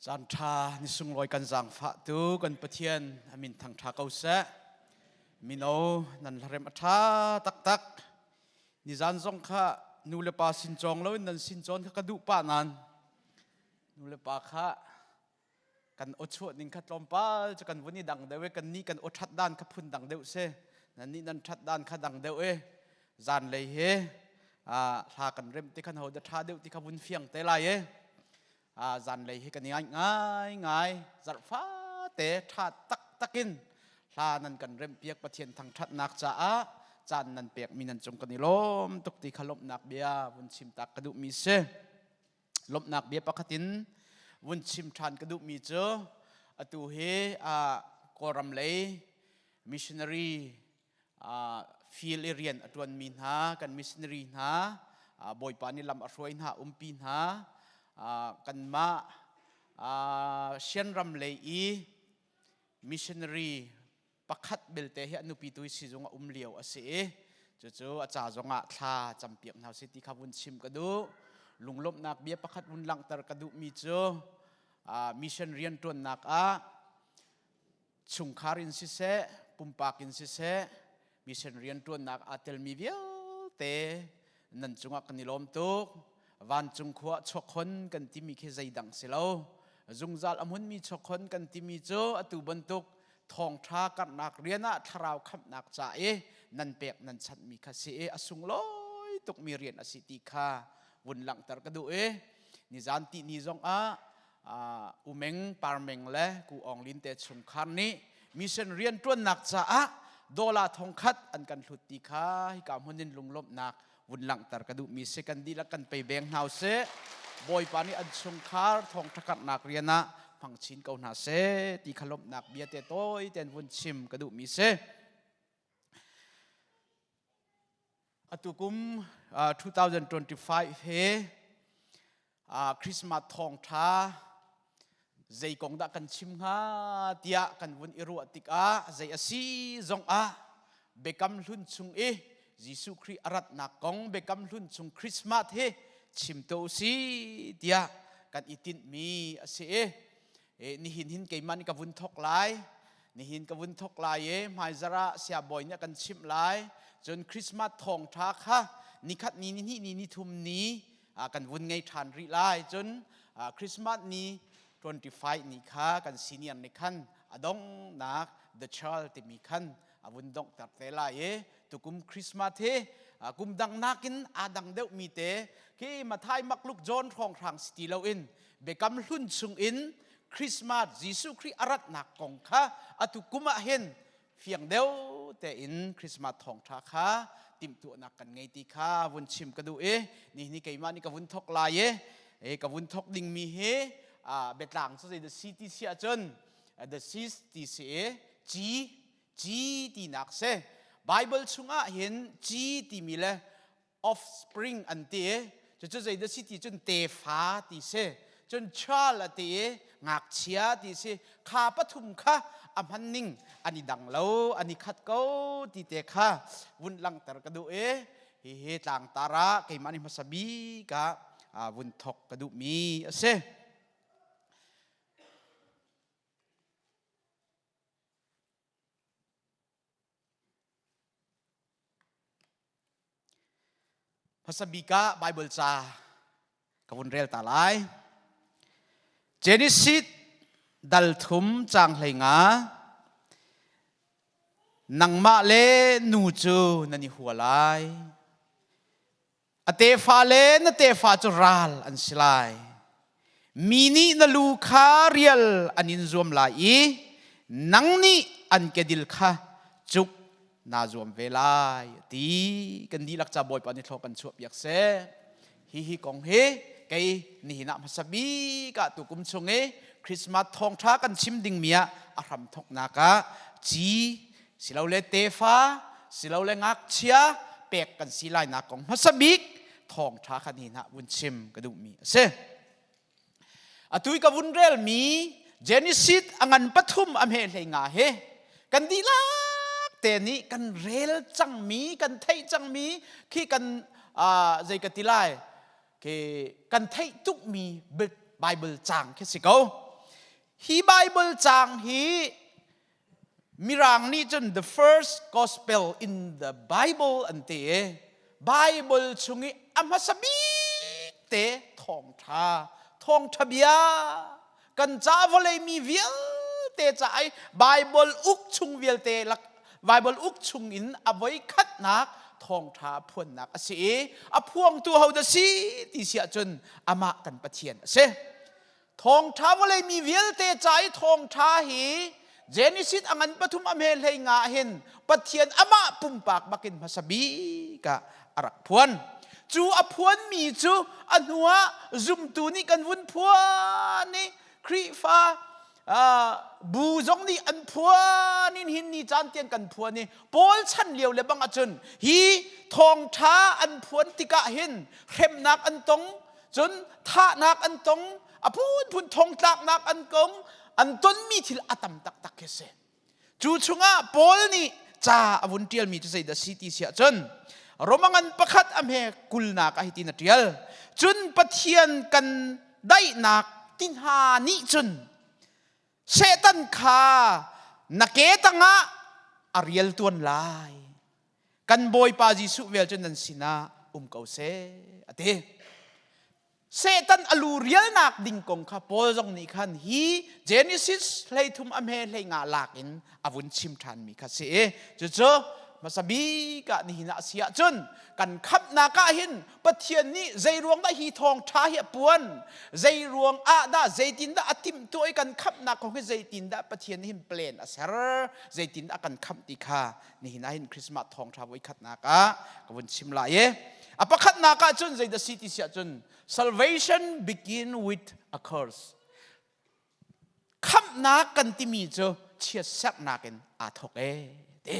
จันทานิสุงลอยกันจังฟ้าตูกันปะเทียนอามินทางทาเกาเสมิโนนันเรมทาตักนิจันทรงข้านูเลปาสินจงแล้วนันสินจงข้ากระดูปานันนูเลปาข้ากันอดชวดนิงขัดลมปาจะกันวันนี้ดังเดวกันนี้กันอดทัดด้านขับพุ่นดังเดวเสนันนี้นันทัดด้านขัดดังเดวจันเลยเฮทากันเริ่มที่ขันหัวเดทาเดวที่ขับวุ่นเฟียงเตลัยจันเลยให้กันง่ายจัดฟ้าเตะทัดตักกินทานันกันเริ่มเปียกประเทียนทางทัดนักจ้าจันนันเปียกมีนันจงกันนิลมตุกตีขลบนักเบียวุ่นชิมตักกระดูมีเสลบนักเบียปะขตินวุ่นชิมทานกระดูมีเจออตูเฮกอรัมเลยมิชชันนารีฟิลเรียนอตวนมีนากันมิชชันนารีนาบอยปานิลำอรวยนาปีนากันมาเชียนรำเลยมิชชันนารีปักขัดเบลเตะอนุปีตุยสิจงเลียวเสียจู่อาจารย์จงทาจำเปียกนาสิติขบุญชิมกระดูลุงลบนักเบียปักขัดวุนหลังตรกระดูมีเจอมิชชันเรียนตัวนักชุงคารินสิเสปุ่มปากินสิเสมิชชันเรียนตัวนักเตลมีเวียเตนันจงกันนิลมตุกวันจงขวชกคนกันที่มีแค่ใจดังเสียแล้วจงจัลอมุนมีชกคนกันที่มีเจออตุบรรทุกทองทากันนักเรียนทาราวขับนักจ่านันเปียกนันชัดมีคาเสอสุงลอยตุกมีเรียนอสิติคาวุ่นหลังตรกระดูนิจันตินิจงอุเมงปาร์เมงเล่กูอองลินเตชงคันนี้มิชชันเรียนตัวนักจ่าโดลาทองคัดอันกันหลุดติคาให้กำหุ่นลุงลบนักวุ่นหลังตรกระดูมีเสกันดีละกันไปแบงเฮาเสบอยปานีอันชงคาทองทักนักเรียนนะพังชินเกาหนาเสตีขลบนักเบียเตโต้ยเตนวุ่นชิมกระดูมีเสอตุกุม2025เฮคริสต์มาสทองท้าใจกงดักกันชิมฮาเตียกันวุ่นอิรัวติกใจอสีจงเบกัมลุนชุงยิสุคริอารัตนักกงเบกัมลุนชุงคริสต์มาสเฮชิมโตสีเตียกันอิตินมีเสนี่หินเกยมันกับวุ่นทกลายนี่หินกับวุ่นทกลายหมายจระเสียบ่อยเนี่ยกันชิมลายจนคริสต์มาสทองท้าค่ะนี่คัดนี่ทุ่มนี้กันวุ่นไงทานริลายจนคริสต์มาสนี้25นี่ค่ะกันซีเนียร์ในขั้นดงนัก The Child ที่มีขั้นวุ่นดงตัดเตลายตุกุมคริสต์มาสเฮกุมดังนักินดังเดวมีเตที่มาไทยมักลุกโจนทองทางสติเลวอินเบกัมลุนซุงอินคริสต์มาสยิสุคริอารัตนักกงค่ะตุกุมะเห็นเฟียงเดวแต่อินคริสต์มาสทองท้าค่ะติมตัวนักกันไงตีค่ะวุ่นชิมกระดูนี่ไก่มานี่กับวุ่นทกลายกับวุ่นทกดิ่งมีเฮเบ็ดหลังสุดเลย the city เสียจน the city เสียจีที่นักเสBible ชุงเห็นจีที่มีเลย offspring อันเดียจะใจ the city จนเตฟ้าที่เสจนชาลเตงักเชียที่เสข้าปฐุมข้าอัมพันนิงอันนี้ดังแล้วอันนี้ขัดเก้าที่เตข้าวุ่นหลังตรกระดูเฮต่างตาระไก่มันมาสบีกะวุ่นทกกระดูมีเสภาษาบิกาไบเบิลจากุนเรลตาไลเจนิสิตดัลทุมจางไหงานังมาเลนูจูนันหัวไลอเตฟาเลนเตฟาจูรัลอันสิไลมีนี่นลูคาเรียลอันนินรวมไลนังนี่อันเกดิลคาจุกนาจวมเวลาตีกันดีลักจะบ่อยปานนี้ทอกันชวบอยากเสฮิกองเฮไกนี่นะมาสบีกะตุกุมชงคริสต์มาสทองท้ากันชิมดิ่งเมียอารมทกนากะจีสิเราเลเตฟ้าสิเราเลงักเชียเปกกันสิไลนักของมาสบีกทองท้ากันนี่นะวุนชิมกระดูมีเสตุยกับวุนเรลมีเจนิสิตอังปฐุมอเมเลงาเฮกันดีละแต่นี้กันเรลจังมีกันไทยจังมีขี้กันใจกันติไลกันไทยทุกมี Bible จังแค่สิเขา hi Bible chang hi mirang ni chun the first gospel in the Bible ante Bible chungi amasabi te thong tha bia kan cha vole mi vial te chai Bible uk chung vial te lak Bible uk chung in avoi khat nak thong tha phun nak ase a phuang tu ho da si ti sia chun ama kan pathian ase thong tha vole mi vial te chai thong tha hi Genesis angan pathum amhel hei nga hin pathian ama pumpak bakin masabi ka arak phuan chu a phuan mi chu anua zum tu ni kan vun phuan ni kri fa bu zong ni an phuan in hin ni chan tian kan phuan ni pol chan lieu le bang achun hi thong tha an phuan tika hin khem nak an tong chun tha nak an tong apun thong tlak nak an kong an ton mi thil atam tak tak kese chu chunga pol ni cha avun tial mi chu sei da city sia chun romangan pakhat amhe kulna ka hitin tial chun pathian kan dai nak tin ha ni chun setan kha naketanga ariel tuan lai kan boy pa jisu vel chun nan sina kau se ate setan alu rial nak ding kong kha pol jong ni khan hi Genesis hlei thum amhe hlei nga lakin avun chim than mi kha se chu masabi ka ni hina sia chun kan khap na ka hin pathian ni zeiruang da hi thong tha hi puan zeiruang a da zeitin da atim toi kan khap na khong he zeitin da pathian hin plan asar zeitin da kan khap ti kha ni hina hin Christmas thong tha voi khat na ka kawun chim la ye apakhat na ka chun zai da city sia chun salvation begin with a curse khap na kan ti mi chu chia sak na ken a thok te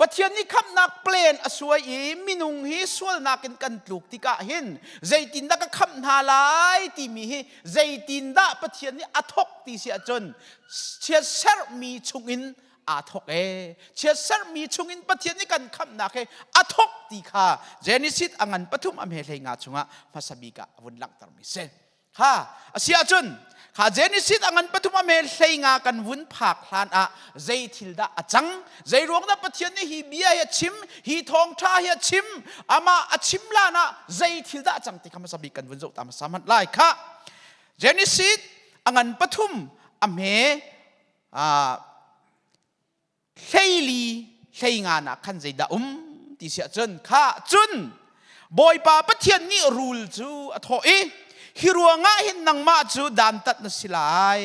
pathian ni khap nak plan aswai i minung hi sual nakin kan tluk tika hin zaitin da ka khap na lai ti mi hi zaitin da pathian ni athok ti sia chon chia ser mi chungin athok chia ser mi chungin pathian ni kan khap na khe athok ti kha Genesis angan pathum am he hlei nga chunga masabi ka avun lak tar mi se ha asia chun kha Genesis angan pathum am he hlei nga kan vun phak hlan a zei thil da achang zei rong da pathian ni hi bia ya chim hi thong tha ya chim ama achim la na zei thil da achang ti kha masabi kan vun zo tam samat lai kha Genesis angan pathum am he hlei hlei nga na khan zei da ti sia chun kha chun boy pa pathian ni rule chu athoi hi ruanga hin nangma chu dan tat na silai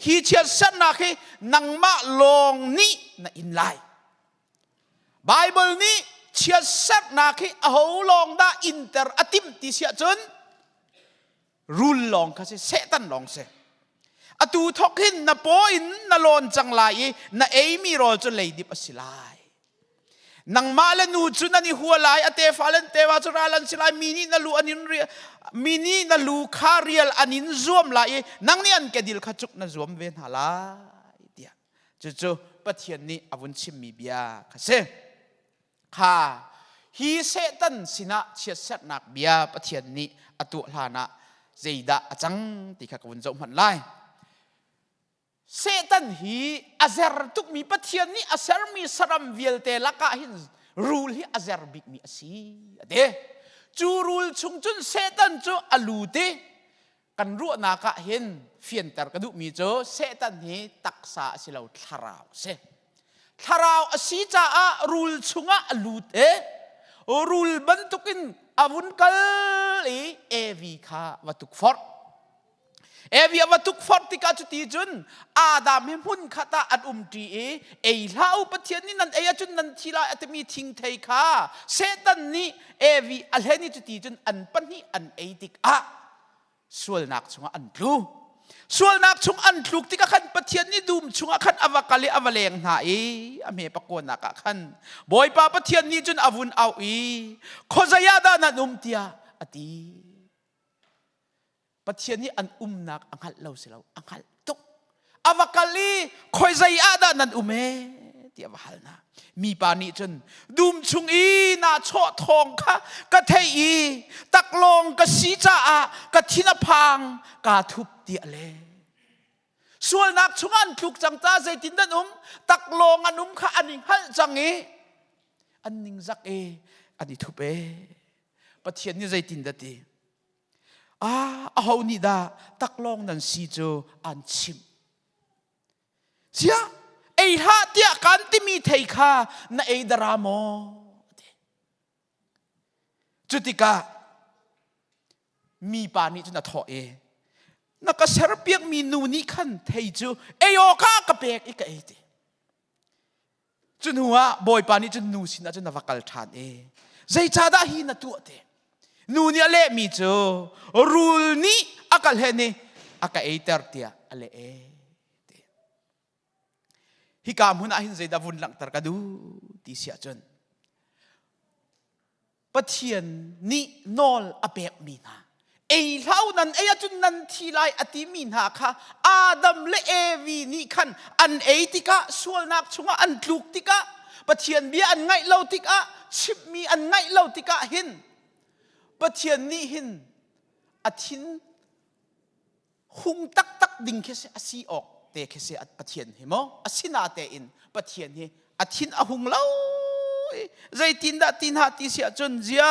hi chiat san na khi nangma long ni na in lai Bible ni chiat sat na khi a ho long da inter atim ti sia chun rule long kha se setan long se atu thok hin na po in na lon chang lai na emi rol chu leidip asilai nang mala nu chu na ni hualai ate falan tewa chu ralan silai mini na lu anin mini na lu kharial anin zuam lai nang ni an kedil khachuk na zuam ven hala dia chu pathian ni avun chim mi bia khase kha hi setan sina chiat sat nak bia pathian ni atu hlana zeida achang ti kha kawun zo man lai setan hi azar tuk mi pathian ni asar mi saram vielte laka hin rule hi azar big mi asi ade chu rule chung chun setan chu alute kan ru na ka hin fienter ka du mi chu setan hi taksa silau tharau se tharau asi cha a rule chunga alute rule bantukin avun kal evi kha watuk for evi watuk fortika chuti chun adam hem hun khata at ti e lau pathian ni nan e chun nan thila atmi thing thei kha setan ni evi alheni chuti chun an pani an eitik a sual nak chunga an plu sual nak chung an tluk tika khan pathian ni dum chunga khan avakali avaleng na ame pakona ka khan boy pa pathian ni chun avun au khozaya da na numtia ati pathian ni an nak anghal lo silau anghal tuk avakali khoizai ada nan ume ti avahal na mi pa ni chun dum chung na cho thong kha ka thei taklong ka si cha a ka thina phang ka thup ti ale ส่วนนักชุงันทุกจังตาใจตินดันตักลงอันข้าอันนิงฮัลจังเออันนิงจักเออันนี้ทุบเอปะเทียนนี่ใจตินดัดดีเอานี่ดาตักลงนั่นซีโจอันชิมเสียไอ้ฮะเตียกันที่มีเทคาในไอ้ดรามจุติกามีปานิจุนทอเอนักเสรเปียกมีนูนิขันเทจูเอโยกากระเปกอีกเอเตจุนหัวบอยปานิจุนนูสินะจุนนวักลทานเอใจชาดาฮีนตัวเตนูนี่เละมีจูรูลนี้อากาศเฮนี่อากาศเอเตอร์เตียเละเอฮิกามหุนาหินใจดาวุนหลังตรกดูตีเสียจนปะเทียนนี่นอลอเปกมีนาเอเท่านั้นเอจุนนันทีไลอติมีนาค่ะอาดัมและเอวีนี่ขันอันเอติกะส่วนนักชงอันลูกติกะปะเทียนเบียอันไงเล่าติกะชิบมีอันไงเล่าติกะหินปะเทียนนี่หินอธินหุงตักดิ่งแค่เสียสีออกเตะแค่เสียปะเทียนเห็นมั้ยอสินาเตอินปะเทียนเฮอธินอหุงเล่าใจตินดาตินหาติเสียจนเจีย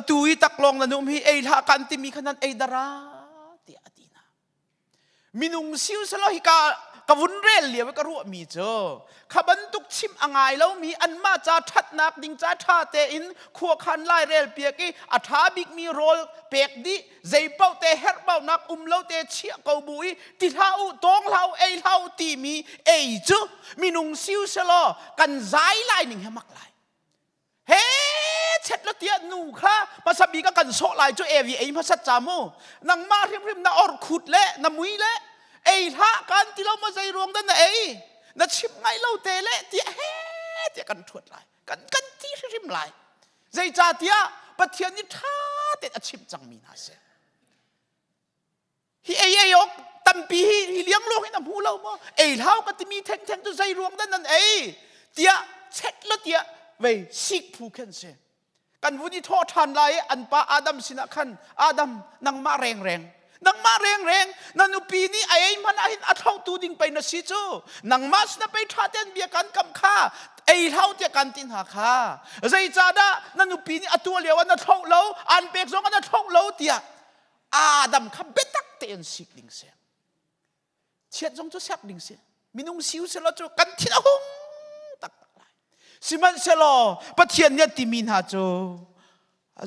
ตุยตักลองนันนุ่มฮีเอลากันติมีขนาดเอดาราเตียตินามินุงซิวสโลฮิกากวุนเรลเลียวก็รู้มีเจอขบันตุกชิมอ่างไงแล้วมีอันมาจาทัดนักดิ่งจาท่าเตอินขัวคันไล่เรลเปียกี้อัฐาบิกมีโรลเปียกดิใจเป้าเตเฮร์เป้านักเล่าเตเชียกบุยติเท้าตองเท้าเอเท้าตีมีเอจูมินุงซิวสโลกันใจไล่หนึ่งให้มักไล่เฮ้เช็ดแล้วเตี้ยหนูค่ะมาสบีก็กันโซไลจ้าเอวีเอมาสัจจามูนังมาริมๆน่าอร์ขุดเละน่ามุยเละเอท่ากันที่เรามาใจรวงดันเอน่าชิมไงเราเตะเละเตี้ยเฮ้เตี้ยกันถวดไลกันที่ริมไลใจจ่าเตี้ยปะเทียนนี่ท่าเตี้ยชิมจังมีนาเสฮีเอยกตั้มปีฮีเลี้ยงลูกให้น้ำหูเรามั้งเอเท่ากันที่มีแทงตัวใจรวงดันนั่นเตี้ยเช็ดแล้วเตี้ยเว้ยสิกผู้เข็นเสกันวุฒิโทษทันไลอันป้าอาดัมสินะขันอาดัมนังมาแรงนังมาแรงนันอุปีนี้ไอ้มันอาหินอัดเท่าตูดิ่งไปนะสิจูนังมาสนะไปท่าเต้นเบียกันกำข้าไอ้เท่าเจ้ากันตินหาข้าใจจ้าดานันอุปีนี้อัตัวเลียวนัดเท่าเล่าอันเปียกสองนัดเท่าเล่าเตียอาดัมขับเบตักเตียนสิกดิ่งเสียเชียดจงจะแซบดิ่งเสียมินุงสิวเสละจูกันที่ละหงตักสิมันเสลอปะเทียนเนี่ยติมินหาโจ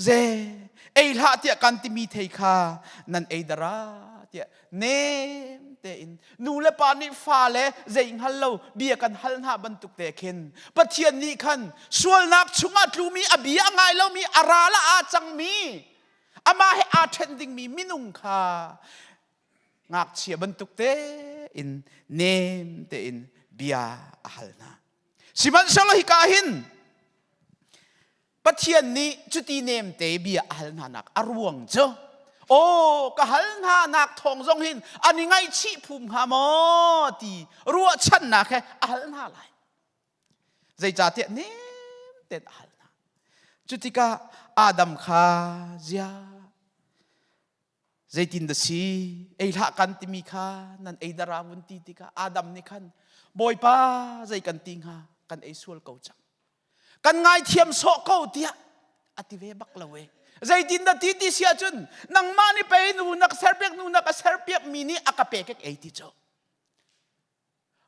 เจเอลาเตียกันติมีเทคานันเอดาราเตียเนมเตอินนูเลปานิฟาเลเจอิงฮัลโลเบียกันฮัลนาบันตุกเตเคนปะเทียนนี่ขันส่วนนักชุงัดลูมีอบียไงแล้วมีอาราละอาจังมีอามาให้อาเทนดิงมีมินุงคางักเชียบันตุกเตอินเนมเตอินเบียฮัลนาสิมันสโลฮิกาหินปะเทียนนี้จุตีเนมเตเบียฮัลนานักอรวงเจ้าโอ้กะฮัลนานักทองทรงหินอันนี้ไงชีภูมิฮามอตีรัวชันนักแค่ฮัลนาไหลใจจ่าเตียเนมเตฮัลนาจุติกาอาดัมคาเจียใจตินดสีเอลากันติมีคานันเอดาราวุนตีติกาอาดัมนี่ขันบอยป้าใจกันติงฮากันไอส่วนเก่าจังกันไงเทียมโซเก่าเตียอติเวบักละเวใจดินดตีติเสียจนนังมานี่ไปนูนักเซร์เปียกนูนักเซร์เปียกมินิอากาเปกเอติโจ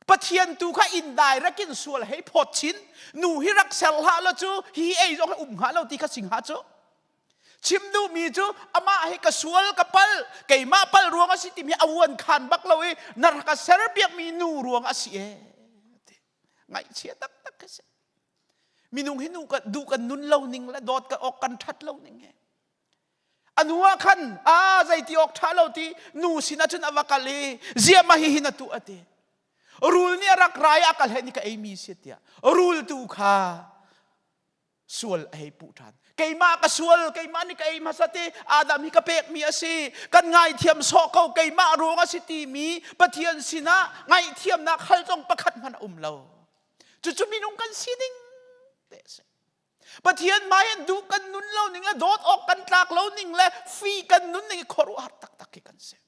ปะเทียนตูข้าอินได้รักินส่วนให้พอชินนูฮิรักเซลฮาละจูฮีเอจงให้หาเราตีข้าสิงหาโจชิมดูมีจูอามาให้กระสวลกระปัลไก่มาปัลรวงอาศิติมีอวนขันบักละเวนักเซร์เปียกมีนูรวงอาศิเอไงเชียตักกันเสมีนุ่งให้นูกันดูกันนุนเล่านิ่งและดอดกันออกกันทัดเล่านิ่งไงอันหัวขันใจที่ออกทัดเล่าที่นูสินะจนอวกาลีเจียมาหินาตัวเตรูลเนี่ยรักไรอากาศนี่ก็ไอมีเสียเตียรูลตูข้าส่วนไอปูทันไก่มาก็ส่วนไก่มานี่ก็ไอมาสติอาดัมนี่ก็เปกมีอาศีกันไงเทียมโซเกาไก่มารวงอาศิตีมีปะเทียนสินะไงเทียมนักขัลจงประคัดมันเราจุมีนุ่งกันสีนิ่งปะเทียนไม้ดูกันนุนเล่านิ่งและโดดออกกันตากเล่านิ่งและฟีกันนุนนิ่งขอรู้หัดตักกันเสีย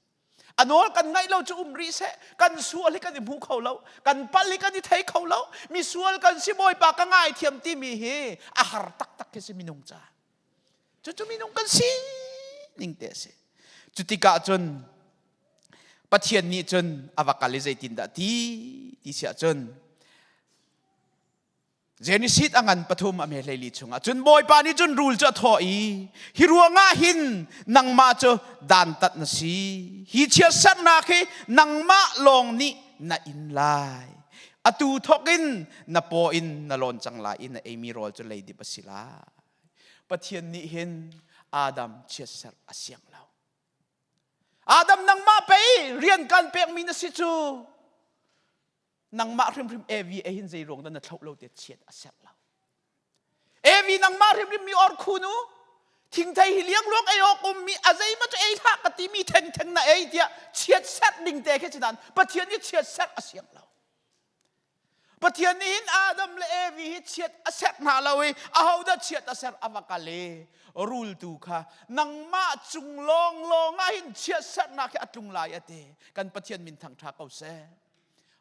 anol kan ngai lo chu umri se kan sual hi kan mu khau lo kan pal hi kan ni thai khau lo mi sual kan si boi pa ka ngai thiam ti mi hi a har tak tak ke se minung cha chu minung kan si ning te se chu ti ka chun pathian ni chun avakali zaitin da ti sia chun Genesis angan pathum ame leili chunga chun boy pa ni chun rule cha thoi hi ruanga hin nangma cho dan tat na si hi chia sat na ke nangma long ni na in lai atu thokin na po in na lon chang la in na emi rol cho lei di pasila pathian ni hin Adam chia sat asyang law Adam nangma pe rian kan pek mi na si chu nang ma rim evi e hin zei rong da na thau lo te chiat a sak law evi nang ma rim mi or khunu thing thai hi liang lok ai ok mi azai ma chu ei tha ka ti mi theng theng na ei dia chiat sat ding te khe chidan pathian ni chiat sat a siang law pathian ni hin Adam le evi hi chiat a sak na lawi a hau da chiat a sak avakale rule tu kha nang ma chung long long a hin chiat sat na khe atlung lai ate kan pathian min thang tha kau se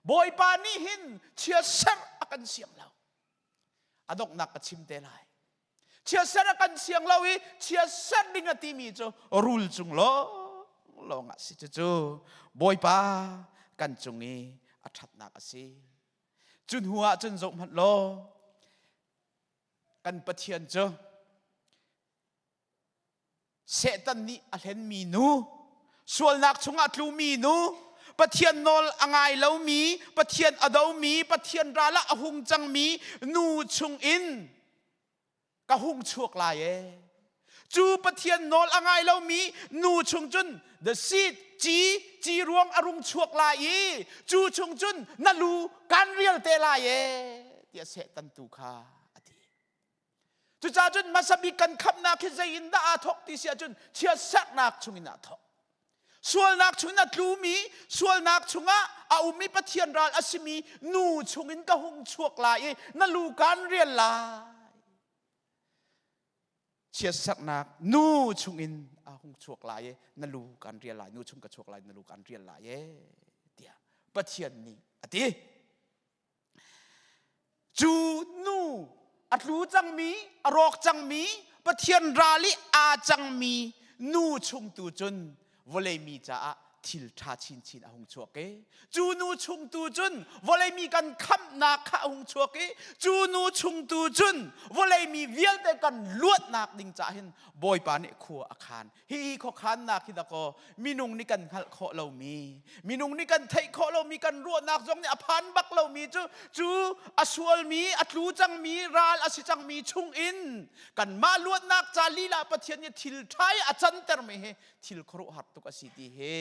boy pa ni hin chia ser akan siang law adok nak kachim te lai chia ser akan siang law i chia ser ding ati mi cho rule chung lo nga si chu boy pa kan chungi athat nak asi chun huwa chun zo mat lo kan pathian cho setan ni alhen mi nu sual nak chunga tlu mi nu pathian nol angai lo mi pathian adau mi pathian rala ahung chang mi nu chung in ka hung chuak lai e chu pathian nol angai lo mi nu chung chun the seed chi ruang arung chuak lai e chu chung chun na lu kan rial te lai e tia se tan tu kha ati chu cha chun masabi kan khap na khe zai in da a thok ti sia chun chia sak nak chung in a thok sual nak chunga tlumi sual nak chunga a umi pathian ral asimi nu chungin ka hung chuak lai na lu kan rial lai chia sak nak nu chungin a hung chuak lai na lu kan rial lai nu chung ka chuak lai na lu kan rial lai tia pathian ni ati chu nu atlu chang mi arok chang mi pathian rali a chang mi nu chung tu chun volei mi cha thil tha chin ahung chuak ke chu nu chung tu chun volei mi kan kham na kha ahung chuak ke chu nu chung tu chun volei mi vial te kan luat nak ding cha hin boy pa ne khu akhan hi kho khan na khi da ko minung ni kan khal kho lo mi minung ni kan thai kho lo mi kan ro nak jong ne aphan bak lo mi chu asual mi atlu chang mi ral asi chang mi chung in kan ma luat nak cha lila pathian ni thil thai achan ter me he thil khro hat tu ka si ti he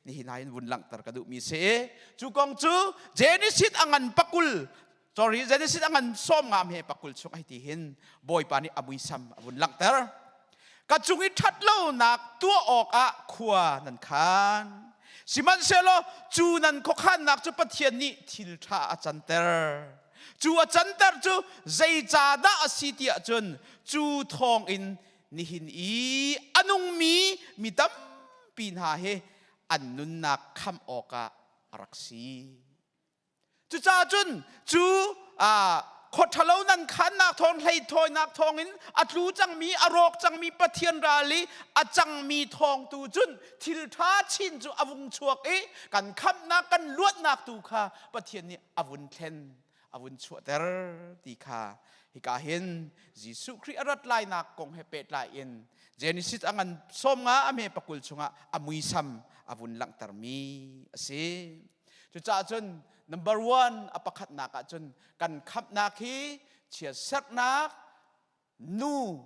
ni hinain vun lang tar ka du mi se chu kong chu Genesis angan pakul Genesis angan som ngam he pakul chung ai ti hin boy pa ni amui sam vun lang tar ka chung i that lo nak tua ok a khua nan khan siman selo chu nan kho khan nak chu pathian ni thil tha achan ter chu achan ter chu zai cha da asitia chun chu thong in ni hin i anung mi tam pin ha he an nun nak kham oka araksi chu cha chun chu khot thalo nan khan nak thong hlei thoi nak thong in atlu chang mi arok chang mi pathian rali achang mi thong tu chun thil tha chin chu avung chuak e kan kham nak kan luat nak tu kha pathian ni avun thlen avun chuater ti kha hi ka hin Jesu Christ arat lai nak kong he pet lai in Genesis angan som nga ame pakul chunga amui sam avun lang tarmi ase chu cha chun number 1 apakhat na ka chun kan khap na khi chia sak nak nu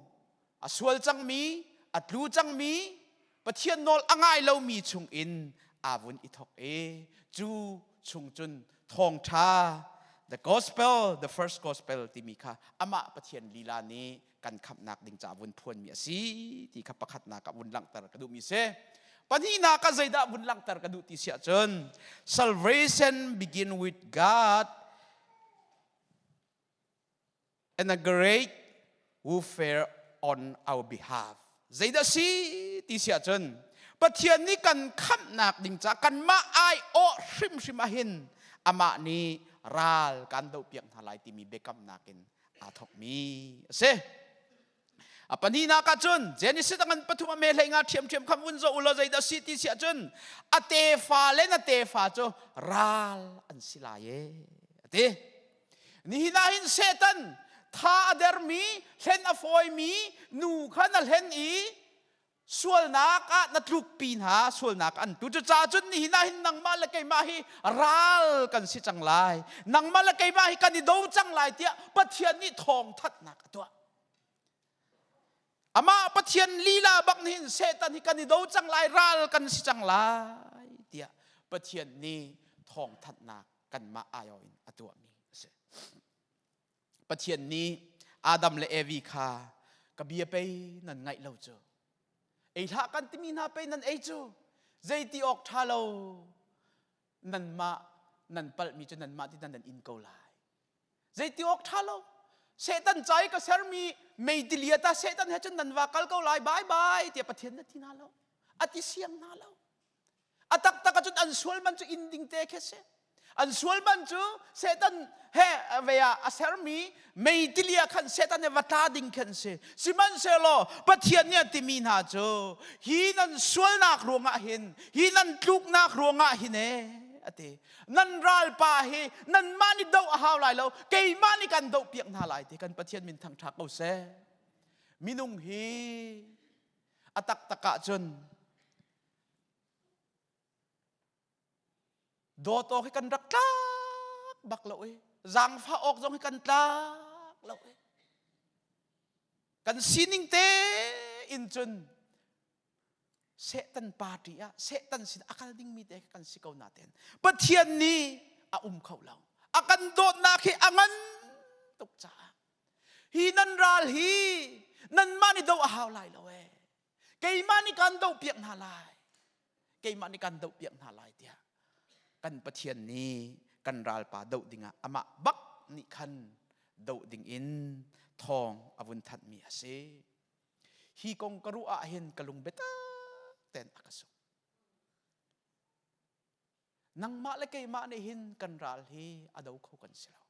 aswal chang mi atlu chang mi pathian nol angai lo mi chung in avun ithok e chu chung chun thong tha the gospel the first gospel timika ama pathian lila ni kan khap nak ding cha vun phun mi asi ti kha pakhat na ka vun lang tar ka du mi se pani na ka zaida vun lang tar ka du ti sia chon salvation begin with God and a great warfare on our behalf zaida si ti sia chon ปะเทียนนี้กันคับนักดิ่งจากกันมาไอโอชิมชิมาหินอามานี้ราลกันดูเปียงทลายที่มีเบกัมนักินอาทกมีเสอปนีนักจุนเจนิสิตังกันปฐุมเมลัยงาเทียมคำวุ้นโจอุลาใจดาสิติเสียจุนอเตฟาเลนอเตฟาโจราลอันสิลายอเตนี่นาหินเซตันท่าเดอร์มีเห็นอฟอยมีนูขันเห็นอีส่วนนักนัดลูกปีนหาส่วนนักอันตุจจ้าจุนนี่นาหินนังมาละไกมาฮิราลกันสิจังไลนังมาละไกมาฮิกันดิดูจังไลเตียปะเทียนนี่ทองทัดนักตัวอามาปะเทียนลีลาบักนินเซตันฮิกันดิดูจังไลราลกันสิจังไลเตียปะเทียนนี่ทองทัดนักกันมาอายอินอตัวมีปะเทียนนี้อาดัมและเอวีคากะเบียไปนั่นไงเราเจอไอ้ท่ากันที่มีนาไปนั่นไอ้จูใจที่ออกท่าเรานั่นมานั่นปัลมีจนนั่นมาที่นั่นอินเกาไลใจที่ออกท่าเราเซตันใจก็เสร์มีไม่ดิลียตาเซตันเฮจนนั่นว่ากัลเกาไลบายบายเตียปะเทียนนั่นที่นาเราอติเสียงนาเราอตักตะกจุดอันสวลมันจะอินดิงเตะเคเซอันสวลมันจูเซตันเฮเวียอาเซอร์มีไม่ดิลียขันเซตันเนวัตาดิงขันเซสิมันเซโลปะเทียนเนี่ยที่มีนาจูฮีนันสวลนักรวงอาหินฮีนันลุกนักรวงอาหินอตินันรัลปาฮีนันมานิดเอาหาวไลเราเกยมานิกันดเอาเปียกนาไลที่กันปะเทียนมินทางทักเอาเซมินุงฮีอตักตะกะจนโดโตให้กันรักลักบักเราจังฟ้าออกจงให้กันลักเรากันซินิงเตอินจนเสตันปาติยะเสตันสินอาการดิ้งมีเตกันสิเกานาเตนปะเทียนนี้เขาเราอากันโดดนาคีอังันตกจ่าฮีนันรัลฮีนันมานิโดอาหาวไลเราเกยมานิกันโดเปียกนาไลเกยมานิกันโดเปียกนาไลเตียกันปะเทียนนี้กันรัลปาดูดิงะอามาบักนิคันดูดิงอินทองอวุนทัดมีอาเซฮีกงกรุอาเห็นกลุงเบตเต็นอากาศนังมาเลกมาในหินกันรัลฮีอดาวเขากันเสียแล้ว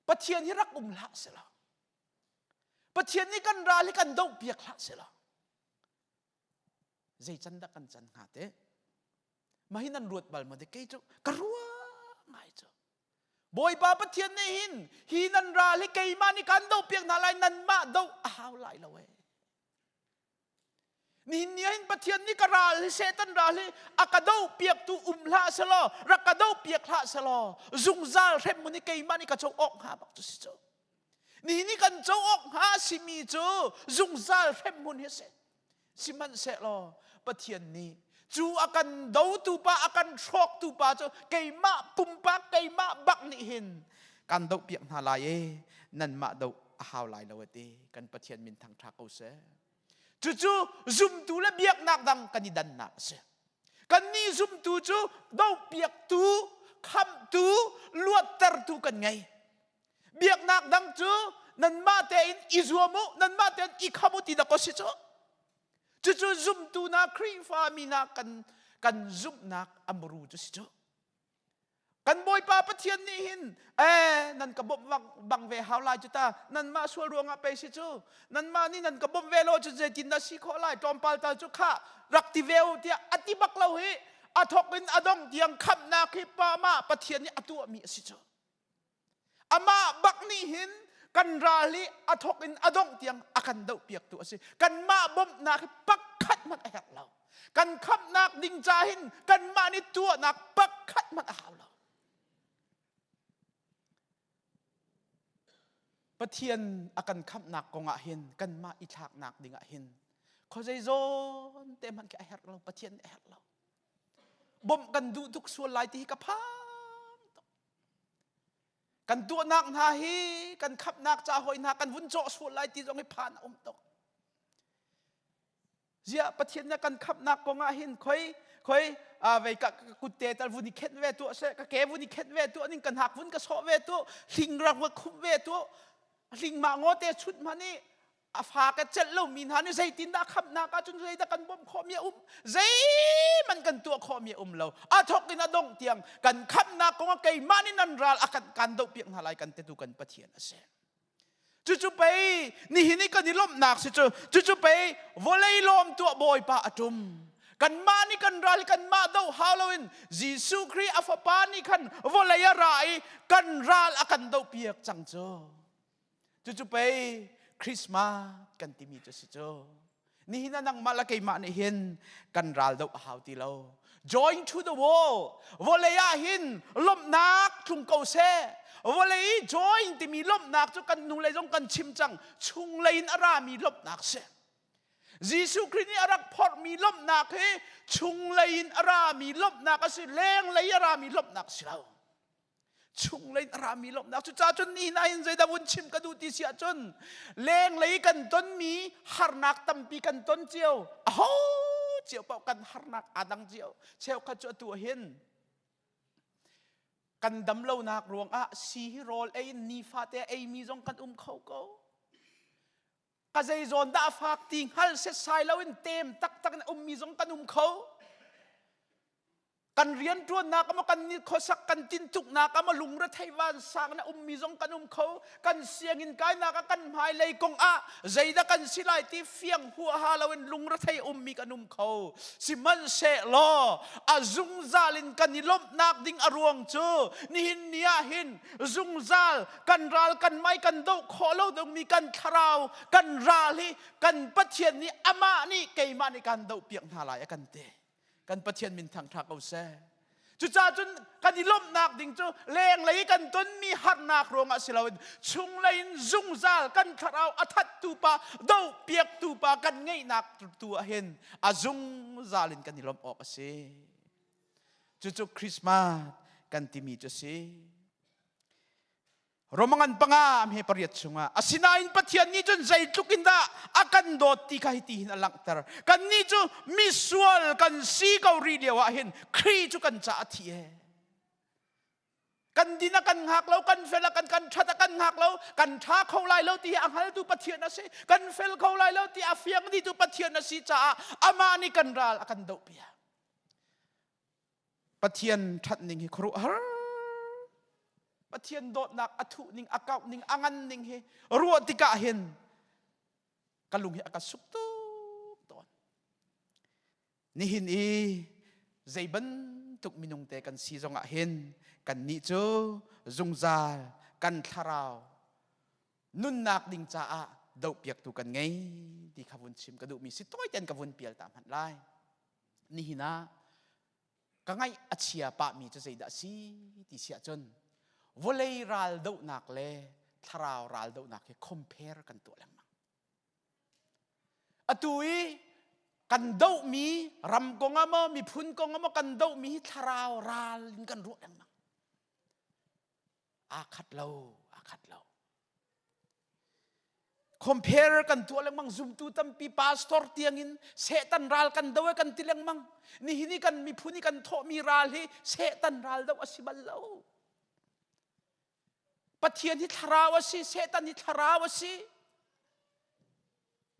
ปะเทียนที่รักละเสียแล้วปะเทียนนี้กันรัลฮีกันดูเปียกละเสียแล้วใจจันดักกันจันหาเตมาหินันรวดบาลมาเด็กเจ้ากรัวไงเจ้าบอยปาปะเทียนนี่หินันราลิเกยมานิกันดูเปียกนาลายนันมาดูอ้าวไหลละเว้นี่เนี่ยหินปะเทียนนี่กราลิเซตันราลิอากาดูเปียกตูละสลอรักกาดูเปียกละสลอจุงซาลเทมุนิเกยมานิกะเจ้าออกหาบักตุสิเจ้านี่กันเจ้าออกหาสิมีเจ้าจุงซาลเทมุนิเสสิมันเสลอปะเทียนนี่จูอากันดูตูปาอากันชอกตูปาเจ้าเกยมาปุ่มปากเกยมาบักนี่หินกันดูเปียกนาลายนั่นมาดูหาวลายละเวทีกันปะเทียนมินทางทักเอาเสจูซุมตูและเบียกนักดังกันนี่ดันนักเสกันนี่ซุมตูจูดูเปียกตูคำตูลวดเตอร์ตูกันไงเบียกนักดังจูนั่นมาเตอินอิซัวมุนั่นมาเตอินอิขมุติดะก็สิเจ้าจู่ๆซุ่มตูนักครีฟามีนักกันซุ่มนักอัมรูจุสิจ้ากันบอยปาปะเทียนนี่หินนั่นกระบบบังเวหาวลายจุตานั่นมาส่วนรวงอาไปสิจ้านั่นมานี่นั่นกระบบเวโลจุเจตินนาสิโคไลจอมปาลตาจุข้ารักติเวลเตียอติบักเราเฮอทอกเป็นอดองเดียงคำนาคิปามาปะเทียนนี่อตัวมีสิจ้าอามาบักนี่หินกันราลีอทกินอดงเตียงอากันดูเปียกตัวสิกันมาบ่มนักปักขัดมันแอบเรากันขับนักดิ่งใจหินกันมาในตัวนักปักขัดมันแอบเราปะเทียนอากันขับนักกงอาหินกันมาอิทักนักดิ่งอาหินเขาใจโซนเต็มมันแอบเราปะเทียนแอบเราบ่มกันดูทุกส่วนลายที่กระพากันตัวนักนาฮีกันขับนักจ่าหอยนักกันวุ่นโจส่วนไรที่ต้องให้ผ่านอมตกเจ้าประเทศนี้กันขับนักกงอาหินค่อยไปกับกุเตตวุ่นนี่เข็ดเวตัวเสกเก็บวุ่นนี่เข็ดเวตัวนี่กันหักวุ่นก็โซเวตัวลิงรักว่าคุมเวตัวลิงมางอเตชุดมานี่ afha ka chello min han sei tin da khap na ka chun sei da kan bom kho mia zei man kan tu kho mia lo a thok in adong tiang kan khap na ko kai manin nan ral akan kan do piang halai kan te tu kan pathian ase chu pe ni hini kan ni lom nak si chu pe volei lom tu boy pa atum kan mani kan ral kan ma do halloween jisu christ afapa ni kan volei rai kan ral akan do piak chang chu pe Christmas kan timi chu si chu ni hina nang malakay ma ni hin kan ral do how ti lo join to the wall volaya hin lom nak chung ko se volay join ti mi lom nak chu kan nu le jong kan chim chang chung lein ara mi lom nak se Jisu Christ ni arak phot mi lom nak he chung lein ara mi lom nak asi leng lei ara mi lom nak si lo chung lein ara mi lom nak chu cha chun ni na hin zai da bun chim ka du ti sia chun leng lei kan ton mi har nak tam pi kan ton chiao ho chiao pau kan har nak adang chiao cheu kha chu tu hin kan dam lo nak ruang a si rol ai ni fa te ai mi jong kan khau ko ka zai zon da fak ting hal se sai lo in tem tak tak mi jong kan khau kan rian tuan na ka ma kan ni khosak kan tin tuk na ka ma lung ra thaiwan sang na mi jong kan khau kan siang in kai na ka kan mai lei kong a zaida kan silai ti fiang hu halloween lung ra thai mi kan khau si man se lo azung zalin kan ni lom nak ding aruang chu ni hin nia hin zung zal kan ral kan mai kan do kholo dong mi kan tharau kan rali kan pathian ni ama ni kei ma ni kan do piang halai kan te kan pathian min thang thak au se chu cha chun kan ni lom nak ding chu leng lei kan ton mi har nak ronga silawin chung lein zung zal kan tharau athat tu pa do piak tu pa kan ngei nak tu a hen azung zalin kan ni lom ok ase chu Christmas kan ti mi chu se romangan panga am he pariat chunga asinain pathian ni chun zai tukinda akan dot ti ka hiti hin alangtar kan ni chu misual kan si ka ri lewa hin khri chu kan cha thi e kan dina kan hak lo kan fela kan thata kan hak lo kan tha khau lai lo ti ang hal tu pathian ase kan fel khau lai lo ti afiang ni tu pathian ase cha ama ni kan ral akan do pia pathian that ning hi khru har pathian dot nak athu ning akau ning angan ning he ruwa tika hin kalung hi akasuk tu ton ni hin i zaiban tuk minung te kan si zonga hin kan ni chu zungzal kan tharau nun nak ding cha a do piak tu kan ngai ti khavun chim ka du mi si toy ten kavun pial tam han lai ni hina ka ngai achia pa mi chu zai da si ti sia chon volei ral do nak le tharau ral do nak he compare kan tu lang atui kan do mi ram kong ama mi phun kong ama kan do mi tharau ral kan ru lang akhat lo compare kan tu lang mang zoom tu tampi pastor tiangin setan ral kan do kan tilang mang ni hini kan mi phuni kan tho mi ral hi setan ral do asibal lo pathian hi tharawasi setan hi tharawasi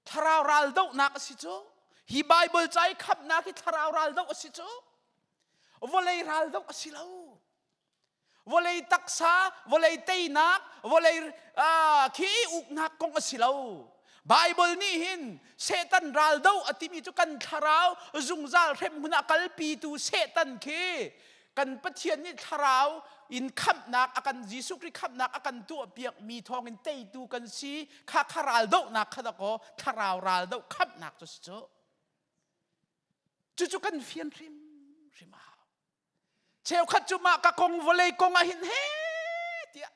tharau ral do nak si chu hi bible chai khap na ki tharau ral do si chu volei ral do asilo volei taksa volei teinak volei khi uk nak kong asilo bible ni hin setan ral do atimi chu kan tharau zungzal rem huna kalpi tu setan khi kan pathian ni tharau in khap nak akan Jisu Christ khap nak akan tu piak mi thong in tei tu kan si kha kharal do nak khada ko tharau ral do khap nak chu kan fian rim cheu khat chu ma ka kong volei kong a hin he tia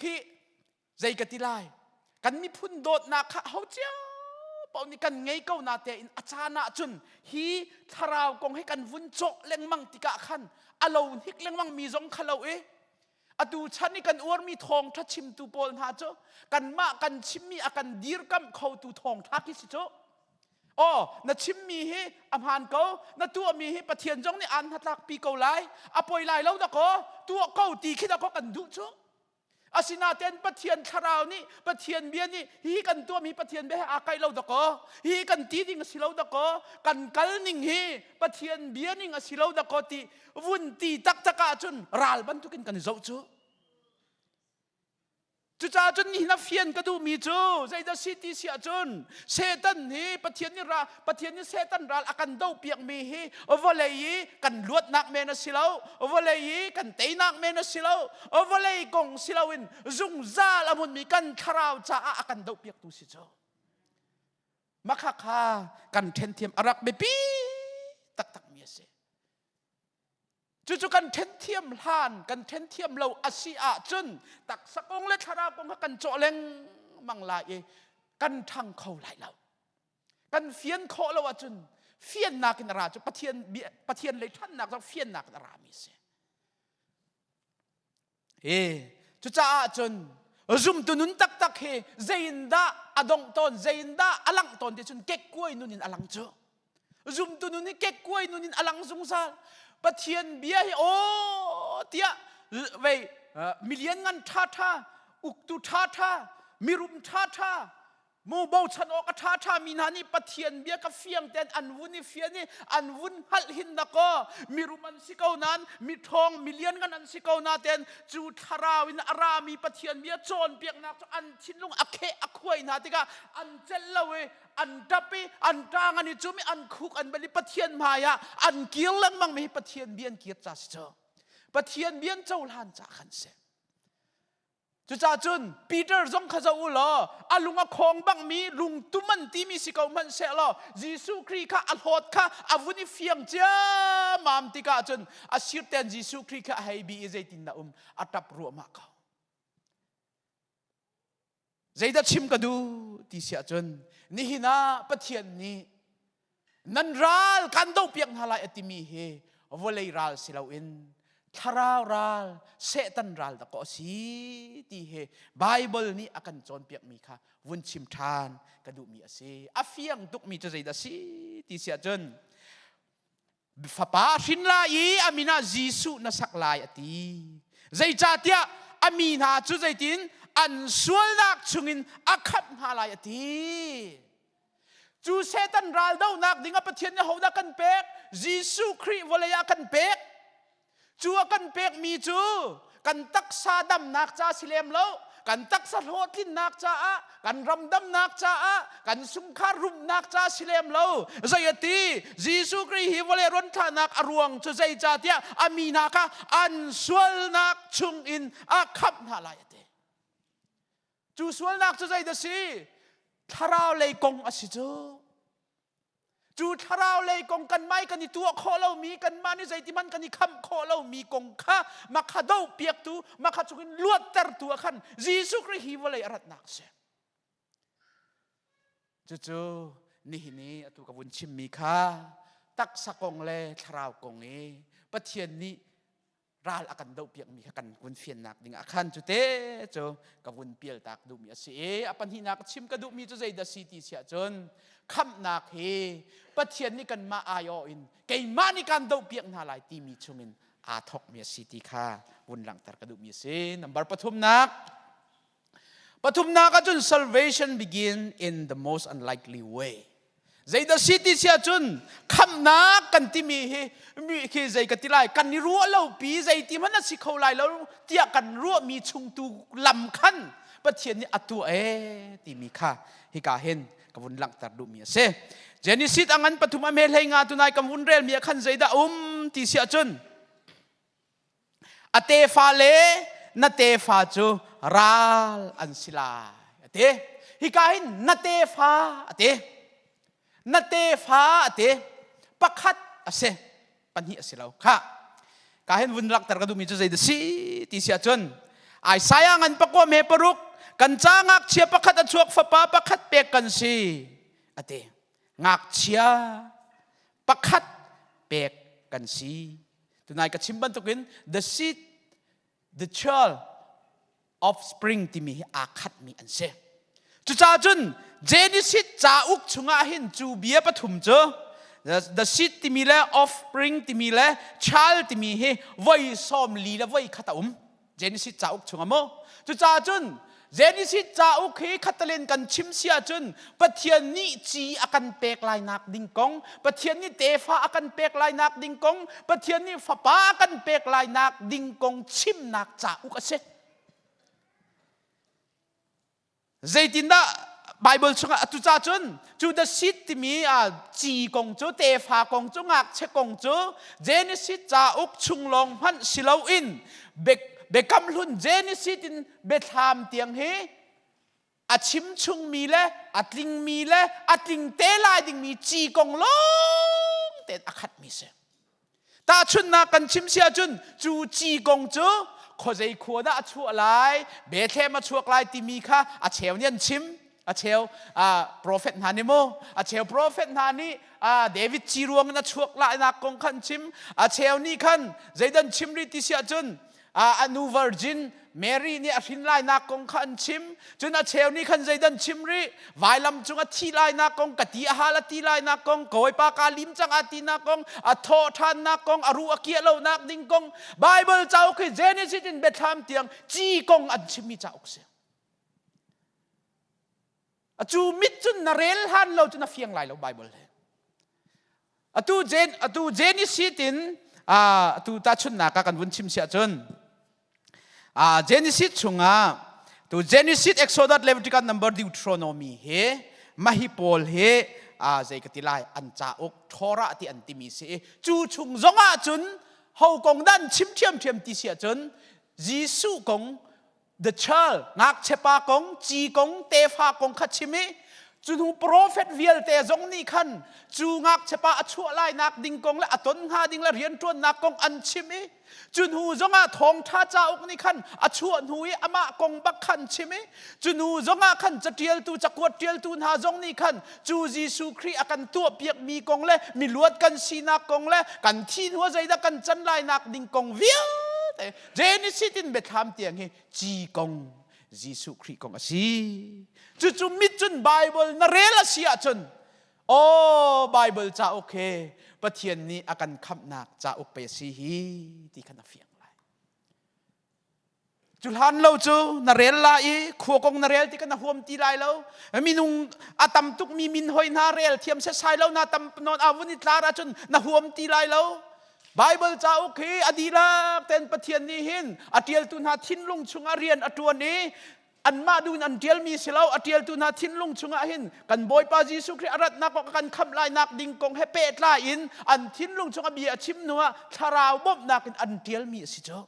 ki zai ka tilai kan mi phun dot na kha ho chia pau ni kan ngei ko na te in achana chun hi tharau kong he kan vun chok leng mang tika khan alo hik leng mang mi zong khalo e atu chani kan or mi thong tha chim tu pol ha cho kan ma kan chim mi akan dir kam khau tu thong tha ki si cho na chim mi he amhan ko na tu mi he pathian jong ni an hatlak pi ko lai apoi lai lo da ko tu ko ti khi da ko kan du cho อาสินาเตนปะเทียนคาราวนี่ปะเทียนเบียนี่ฮีกันตัวมีปะเทียนเบอาไกเราตะกอฮีกันตีดิงสิเราตะกอกันกัลนิงฮีปะเทียนเบียนิงสิเราตะกอติวุนตีตักตะกะจุนรัลบันทุกินกันเจ้าจูจุจ้าจุนนี่นับเฟียนกระดูมีจูใจจะสิติเสียจุนเซตันฮีปะเทียนนี่ราปะเทียนนี่เซตันรัลอากันเดาเปียกมีฮีอวเลยกันลวดนักเมนสิเราอวเลยกันเตนักเมนสิเราอวเลยกงสิเราอินจุงซาละมุนมีกันคราวจ้าอากันเดาเปียกตูสิจูมักคากันเทนเทียมอารักเบปีตักตักเมียเสจู่ๆกันเทนเทียมลานกันเทนเทียมเราอาศิอาจนตักสักองและคาราบงกันโจเลงมังลายกันทั้งเขาไหลเรากันเฟียนโคเราจนเฟียนนักนราจะปะเทียนเลยท่านนักจะเฟียนนักนรามีเสจู่จ้าจนซุ่มตุนุนตักตักเฮเจนดาอดงตอนเจนดาอลังตอนเดี๋ยวจนเก็กกล้วยนุนินอลังจูซุ่มตุนุนนี่เก็กกล้วยนุนินอลังซุงซาปะเทียนเบียโอเตียเวมิเลียนงันท่าอุกตุท่ามิรุมท่ามูโบชันออกท่ามีนานี่ปะเทียนเบียกับเฟียงเตนอันวุนนี่เฟียนี่อันวุนฮัลหินนักก็มิรุมันสิเกานั้นมิทองมิเลียนกันอันสิเกานาเตนจูทาราวินอารามีปะเทียนเบียโจนเปียกนักอันชินลุงอักเคอักควยนาติกาอันเจลลาเวอันดับปีอันตางอันนี้จูมีอันคุกอันบริปะเทียนมายาอันเกี่ยวลังมังมีปะเทียนเบียนเกียรติจัสเจปะเทียนเบียนเจ้าลานจากขันเสจุจ้าจุนปีเตอร์จงข้าเจ้าอุลออาลุงอาคงบังมีลุงตุมันตีมีสิเกามันเสลอยิสุครีข้าอัลโหดข้าอาวุนิเฟียงเจ้ามามติกาจุนอาศิรเตนยิสุครีข้าให้บีเอเจตินนาอัตับรัวมากเขาใจดัชิมกันดูที่เสียจุนนี่หินาปะเทียนนี้นันรัลกันดูเปียงฮาลายติมีเฮวเลยรัลสิลาวินทาราวรัลเซตันรัลตะก็สีที่เฮไบเบิลนี้อากันจนเปียกมีค่ะวุ้นชิมทานกระดูมีอาศัยอาเฟียงตุกมีจะใจดัสีที่เสียจุนฟ้าป่าชินลายอามินาจิสุนัสักลายอตีใจจ่าเตียอามินาจุใจตินอันสวลนักชุงินอาคับฮาลายตีจูเซตันรัลดาวนักดิ่งปะเทียนเนี่ยเขาดักกันเป็กยิสุคริวลยากันเป็กจูกันเป็กมีจูกันตักซาดำนักจ้าสิเลมโลกันตักสะโหดลินนักจ้ากันรำดำนักจ้ากันสุงคารุมนักจ้าสิเลมโลใจตียิสุคริฮิวเลรอนทานักอรวงจูใจจ่าเตียอามีนักอันสวลนักชุงอินอาคับฮาลายตีจูสวลนักจูใจดัสีทาราวเลยกงอสิจูทาราวเลยกงกันไม่กันนี่ตัวโคเรามีกันมานี่ใจที่มันกันนี่คำโคเรามีกงข้ามาขัดเอาเปียกตูมาขัดจุกินลวดเตอร์ตัวขันยิสุคริฮิวเลยอรัตนักเสจูนี่ตัวกับวุนชิมมีข้าตักสะกงเลยทาราวกงปะเทียนนี้รัลอากันดูเปียกมีกันวุนเฟียนนักดิ่งอาคันจุเตจูกับวุนเปียลตักดูมีอาศัยอปันหินักชิมกระดูมีจุใจดัสีตีเสียจนคำนักเฮปะเทียนนี่กันมาอายอินเกยมานี่กันดูเปียกนาลายตีมีชุมินอาทกมีอาศัยตีข้าวุนหลังตักกระดูมีอาศัยนับปฐมนักจน salvation begin in the most unlikely wayใจดัสีตีเสียจนคำนักกันที่มีคือใจกันที่ไรกันนี่รู้เราปีใจที่มันน่ะสิเขาไล่แล้วเตียกันรู้มีชุงตูลำคันปะเทียนนี่อัตัวที่มีข้าฮิกาเห็นกับวุนหลังตัดดูมีเสเจนิสิตอังันปฐุมอเมลให้งาตุนายกับวุนเรลมีขันใจดาที่เสียจนอเตฟาเลนเตฟาจูรัลอันศิลาอเตฮิกาเห็นนเตฟาอเตนเตฟาเตปักขัดอาเซปัญหิอาเซลาค่ะกาเห็นวุนรักตรกดูมีจุดใจดสีที่เสียจนไอ้สายังันปักว่าเมปรุกกันจ้างักเชียปักขัดอันชวกฟ้าปักขัดเปกกันสีอาเตงักเชียปักขัดเปกกันสีตัวนายกชิมบันตุกิน the seed the child offspring ที่มีอาคัดมีอันเซจุจ้าจุนเจนิสิตจ้าอุกชุงอาหินจูเบียปฐุมเจอ the seed ที่มีและ offspring ที่มีและ child ที่มีเฮไว้ซ้อมลีและไว้ขัดเจ เจนิสิตจาอุกชงโมจุจ้าจุนเจนิสิตจาอุกให้คัตเลนกันชิมเสียจุนปะเทียนนี่จีอากันเปกลายนักดิงกงปะเทียนนี่เตฟ้าอากันเปกลายนักดิงกงปะเทียนนี่ฟ้าป้าอากันเปกลายนักดิงกงชิมนักจาอุกเสเจตินดาไบเบิลชงตุจ้าจุนจูดสิตที่มีจีกงจูเตฟ้ากงจูงักเชกงจูเจนิสิตจาอุกชุงลงพันสิลาอินเบกำลุนเจนิสิตินเบทามเตียงเฮอาชิมชุงมีเลอัดลิงมีเลอัดลิงเตลายดิงมีจีกงลงเตอคัดมีเสตาชุนนากันชิมเสียจุนจูจีกงจูขอใจขวดาชัวไลเบเทมาชัวไลติมีค่ะอาเชลเนี่ยชิมอาเชลโปรเฟตนานิโมอาเชลโปรเฟตนานีเดวิดจีรวงนะชัวไลนักกงขันชิมอาเชลนี่ขันใจดันชิมริติเสียจุนอนูเวอร์จินเมรี่นี่อธินไลนักกงขันชิมจุนอาเชลนี่ขันใจดันชิมริวายลำจุงอธิไลนักกงกติอาหารตีไลนักกงโกยปากาลิมจังอธินักกงอโททานนักกงอรูอเกียเลวนักดิงกงไบเบิลเจ้าคือเจเนซิสอินเบธลามเตียงจีกงอันชิมมีเจ้าเสียจูมิดจุนนาเรลฮันเราจุนเฟียงไลเราไบเบิลเลยตูเจนิสิตินตูตาชุนนักกันวุ่นชิมเสียจนเจนิสิตชงตูเจนิสิตเอ็กโซดัสเลวิติกันนัมเบอร์ดิวทรอนอมีเฮมาฮิโปลเฮใจกติลายอันจ่าอกทอระที่อันติมีเสจูชุงจงจุนเฮากงดันชิมเทียมติเสียจนยิสุกงเดชลงักเชปากงจีกงเตฟากงขัดชิมิจูนูโปรเฟตวิลเตจงนี่ขันจูงักเชปาชั่วไลนักดิงกงและอตนหาดิงและเรียนจวนนักกงอันชิมิจุนหูจงอาทองท่าเจ้าอกนี่ขันอชวนหูยอามะกงบักขันชิมิจุนหูจงอาขันจะเทียลตูจะกวดเทียลตูหาจงนี่ขันจูจีสุครีอากันตัวเปียกมีกงและมีลวดกันสีนักกงและกันทีหัวใจดักกันจันไลนักดิงกงวิลเจนิสิตินเบทามเตียงเฮจีกงจีสุครีกงอาศีจุมิดจุนไบเบิลนาเรลเสียจนโอ้ไบเบิลจะโอเคปะเทียนนี้อากันขับนักจะอุปเปสีฮีที่ขันเฟียงไรจุลฮันเราจูนาเรลลาอีขวกงนาเรลที่กันหัวมตีไรเรามีนุงอาตัมตุกมีมินหอยนาเรลเทียมเสสายเรานาตัมนอนอาวุนิตลาราจนนาหัวมตีไรเราไบเบิลจะโอเคอดีลักเต็นปะเทียนนี้หินอเทียลตุนหาทิ้นลงชุงอาเรียนอตัวนี้อันมาดูอันเดียลมีเสลาอเทียลตุนาทิ้นลงชุงอาหินกันบอยปาจีสุครีอารัตนักกันคำลายนักดิงกงให้เป็ดลายอินอันทิ้นลงชุงอาเบียชิมนัวชาราวบบนักอันเดียลมีสิเจ้า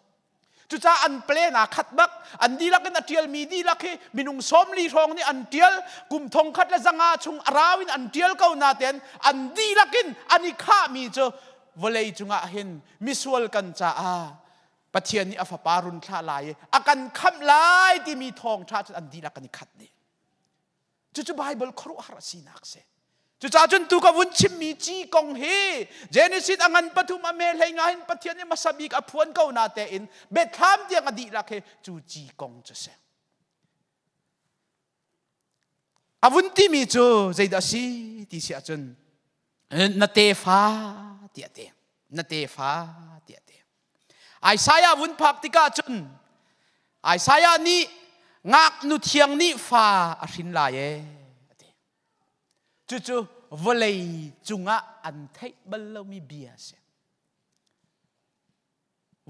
จุจ้าอันเปลนักขัดบักอันดีลักกันอันเดียลมีดีลักให้มินุงสมลีทองนี่อันเดียลกุมทงขัดและจังอาชุงอาราวินอันเดียลเก้านาเตียนอันดีลักินอันนี้ข้ามีเจ้าวเลยจุงอาหินมิสวลกันจ้าปะเทียนนี่อฟปารุนท่าลายอากันคำลายที่มีทองชาติอันดีลักกันขัดนี่จุไบเบิลครุหาสีนักเสจุจ้าจนตุกวุ่นชิมมีจีกงเฮเจนิสิตอังันปฐุมอเมลให้งานปะเทียนนี่มาสบิกอภวนเก้านาเตอินเบ็ดทามเดียงอดีลักเฮจูจีกงจะเสอวุ่นที่มีจูใจดัชซีที่เสียจนนาเตฟ้าเตียเตนาเตฟ้าเตียเตไอซายาวุนพักติกาจุนไอซายานี่งักนุเทียงนี่ฟ้าอรินลายจู่วเลยจุงะอันเทบัลลมีเบียเส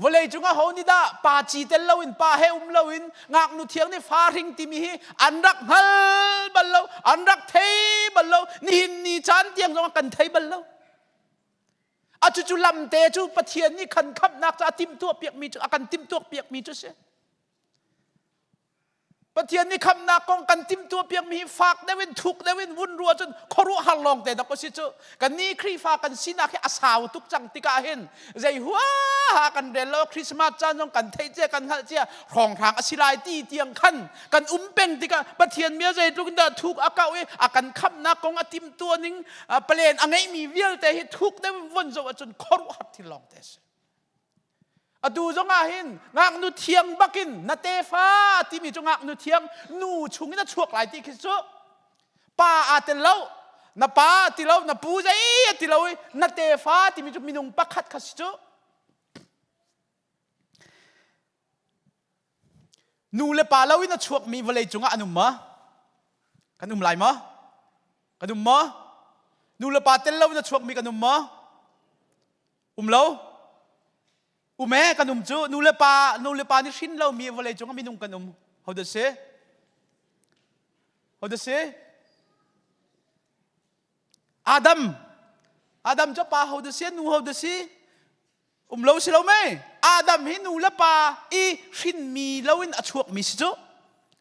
วเลยจุงะเขานี่ดาปาจีเตลลวินปาเฮอุมลวินงักนุเทียงนี่ฟ้าริงติมีอันรักฮัลบัลลอันรักเทบัลลนี่หินนี่จานเตียงจงกันเทบัลลอาจุลำเตจูปะเทียนนี่ขันขับนักจะติมตัวเปียกมีจุอากันติมตัวเปียกมีจุเสปะเทียนนี่คำนักกองกันติมตัวเปียกมีฝากได้เว้นทุกได้เว้นวุ่นรัวจนขรุหันลองแต่ดักก็สิจุกันนี่ครีฝากกันสินักให้อาสาวทุกจังติกาเห็นใจหัวหากันเดลโลคริสต์มาสจานจงกันเทเจกันฮัลเจียรองทางอสิลายตีเตียงขันกันเป็งติกาปะเทียนเมียใจทุกเดทุกอาเกาเออากันคำนักกองอติมตัวนึงเปลี่ยนอังไงมีเวียลแต่ให้ทุกได้วุ่นจนขรุหัดที่ลองแต่อดูจงอาหินงักนุเทียงบักินนาเตฟ้าที่มีจงงักนุเทียงนูชุงนี่น่าชวกหลายที่คิดว่าป้าอาเตลเลานาป้าติเลานาปูใจติเลานาเตฟ้าที่มีจงมีนุงปักขัดขัดสิจ นูเลปาแล้ววินาชวกมีวเลยจงอนุมมะกันนุมไหลมะกันนุมมะนูเลปาเต้นแล้ววินาชวกมีกันนุมมะแล้วแม่กันนุมจูนูเลปานี่ชินเรามีวเลยจงมีนุมกันนุมhow to sayอาดัมจะปา how to say นู how to say เราสิเราไหมอาดัมให้นูและปาอีชินมีแล้ววินอชวกมีสิจู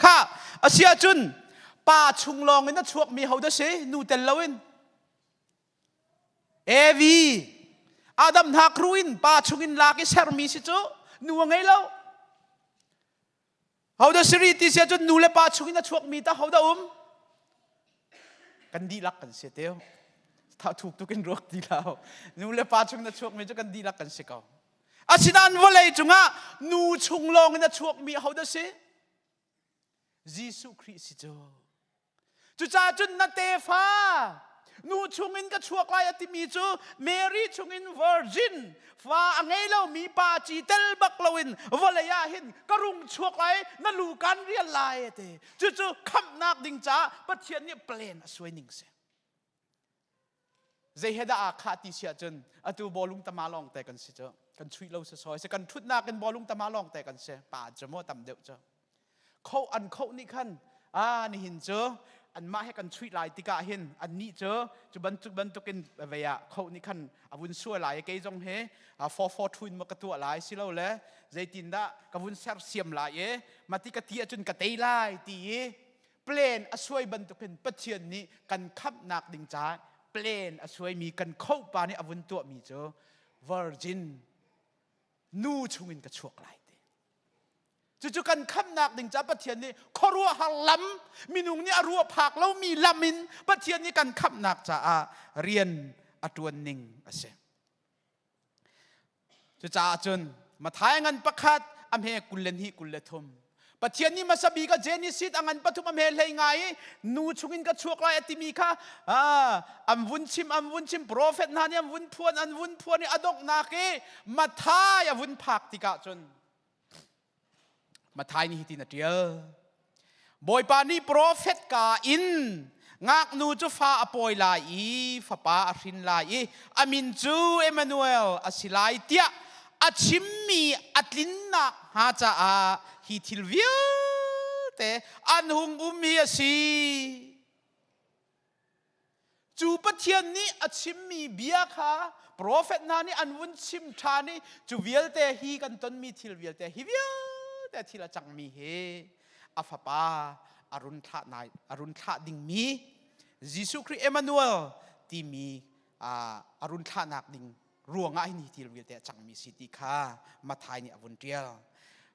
ค่ะอาเซียจุนปาชุงลองวินอชวกมี how to say นูเต็นแล้ววินเอวีอาดัมทักรุอินปาชุงินลากิเซอร์มีสิจูนูว่าไงแล้ว how to say ที่เสียจุนนูและปาชุงินอชวกมีแต่ how to กันดีรักกันเสียเดียวถ้าถูกตุกันรวกดีแล้วนูเลปาชุงนัดชวกมีจะกันดีรักกันสิเขาอาชินันว่าเลยจุงะนูชุงลองนัดชวกมีเขาได้สิยิสุคริสต์จุจ้าจุนนัดเตฟ้านูชุงอินกับชวกลายติมีจูเมรี่ชุงอินเวอร์จินฟ้าอังเอลมีปาจีเตลบักลวินว่าเลยยาหินกระรุงชวกลายนั่นลูกันเรียลไลเตจู่ๆคำนักดิ่งจ้าปัจเจียนเนี่ยเปลี่ยนสวยนิ่งเสียใจเฮดาอาคาติเสียจนอตูบอลุงตามาลองแต่กันสิเจ้ากันช่วยเราสอยกันทุดนากันบอลุงตามาลองแต่กันเสียป่าจะมั่วต่ำเดียวเจ้าเขานี่ขันนี่หินเจ้าอันมาให้กันช่วยลายติกาเห็นอันนี้เจอจุบันตุกินเวียเขานี่ขันอาวุธช่วยลายเกยจงเฮฟอทุนมากระตัวลายสิเราเลยใจตินดากับวุธเสียมลายมาติกาเทียจนกระเตยลายตีเปลี่ยนช่วยบันตุกินปัจเจียนนี้กันขับนักดิ่งจ้าเปลี่ยนช่วยมีกันเข้าปาในอาวุธตัวมีเจอ virgin นูชุงินกระชวกลายจู่ๆกันคำนักดิ่งจ้าปัจเจียนนี้เขารัวหัลลัมมีนุ่งนี่รัวผักแล้วมีลามินปัจเจียนนี้กันคำนักจ้าเรียนอตัวนิ่งเสียจู่ๆจนมาท้ายงันประคัดอเมกุลเลนฮีกุลเลทมปัจเจียนนี้มาสบีกับเจนิสิตอังันปฐุมอเมเลยไงนูชุงินกับชวกลายติมีค่ะอัมวุนชิมโปรเฟตนานี่อัมวุนพวนนี่อดกนาเกมาท้ายอัมวุนผักติกาจนมาท้ายนี่ที่นัดเดียวบอยปานี่โปรเฟตกาอินงักนูจูฟ้าอปอยลายฟ้าป้าอรินลายอามินจูเอมานูเอลอาศิลายเตียอาชิมมีอัตลินนาฮาจ้าฮิทิลวิวเตอันหุงเฮียสีจูปะเทียนนี้อาชิมมีเบียค่ะโปรเฟตนานี่อันวุนชิมชานี่จูวิลเตฮีกันต้นมีทิลวิลเตฮิวิวแต่ทีละจังมีเฮอาฟ้าป้าอารุณทะดิ่งมียิสุคริสต์เอมานูเอลที่มีอารุณทะนักดิ่งรัวง่ายนี่ที่เราเรียกจังมีสิทธิค่ะมาไทยนี่อวุนเดียล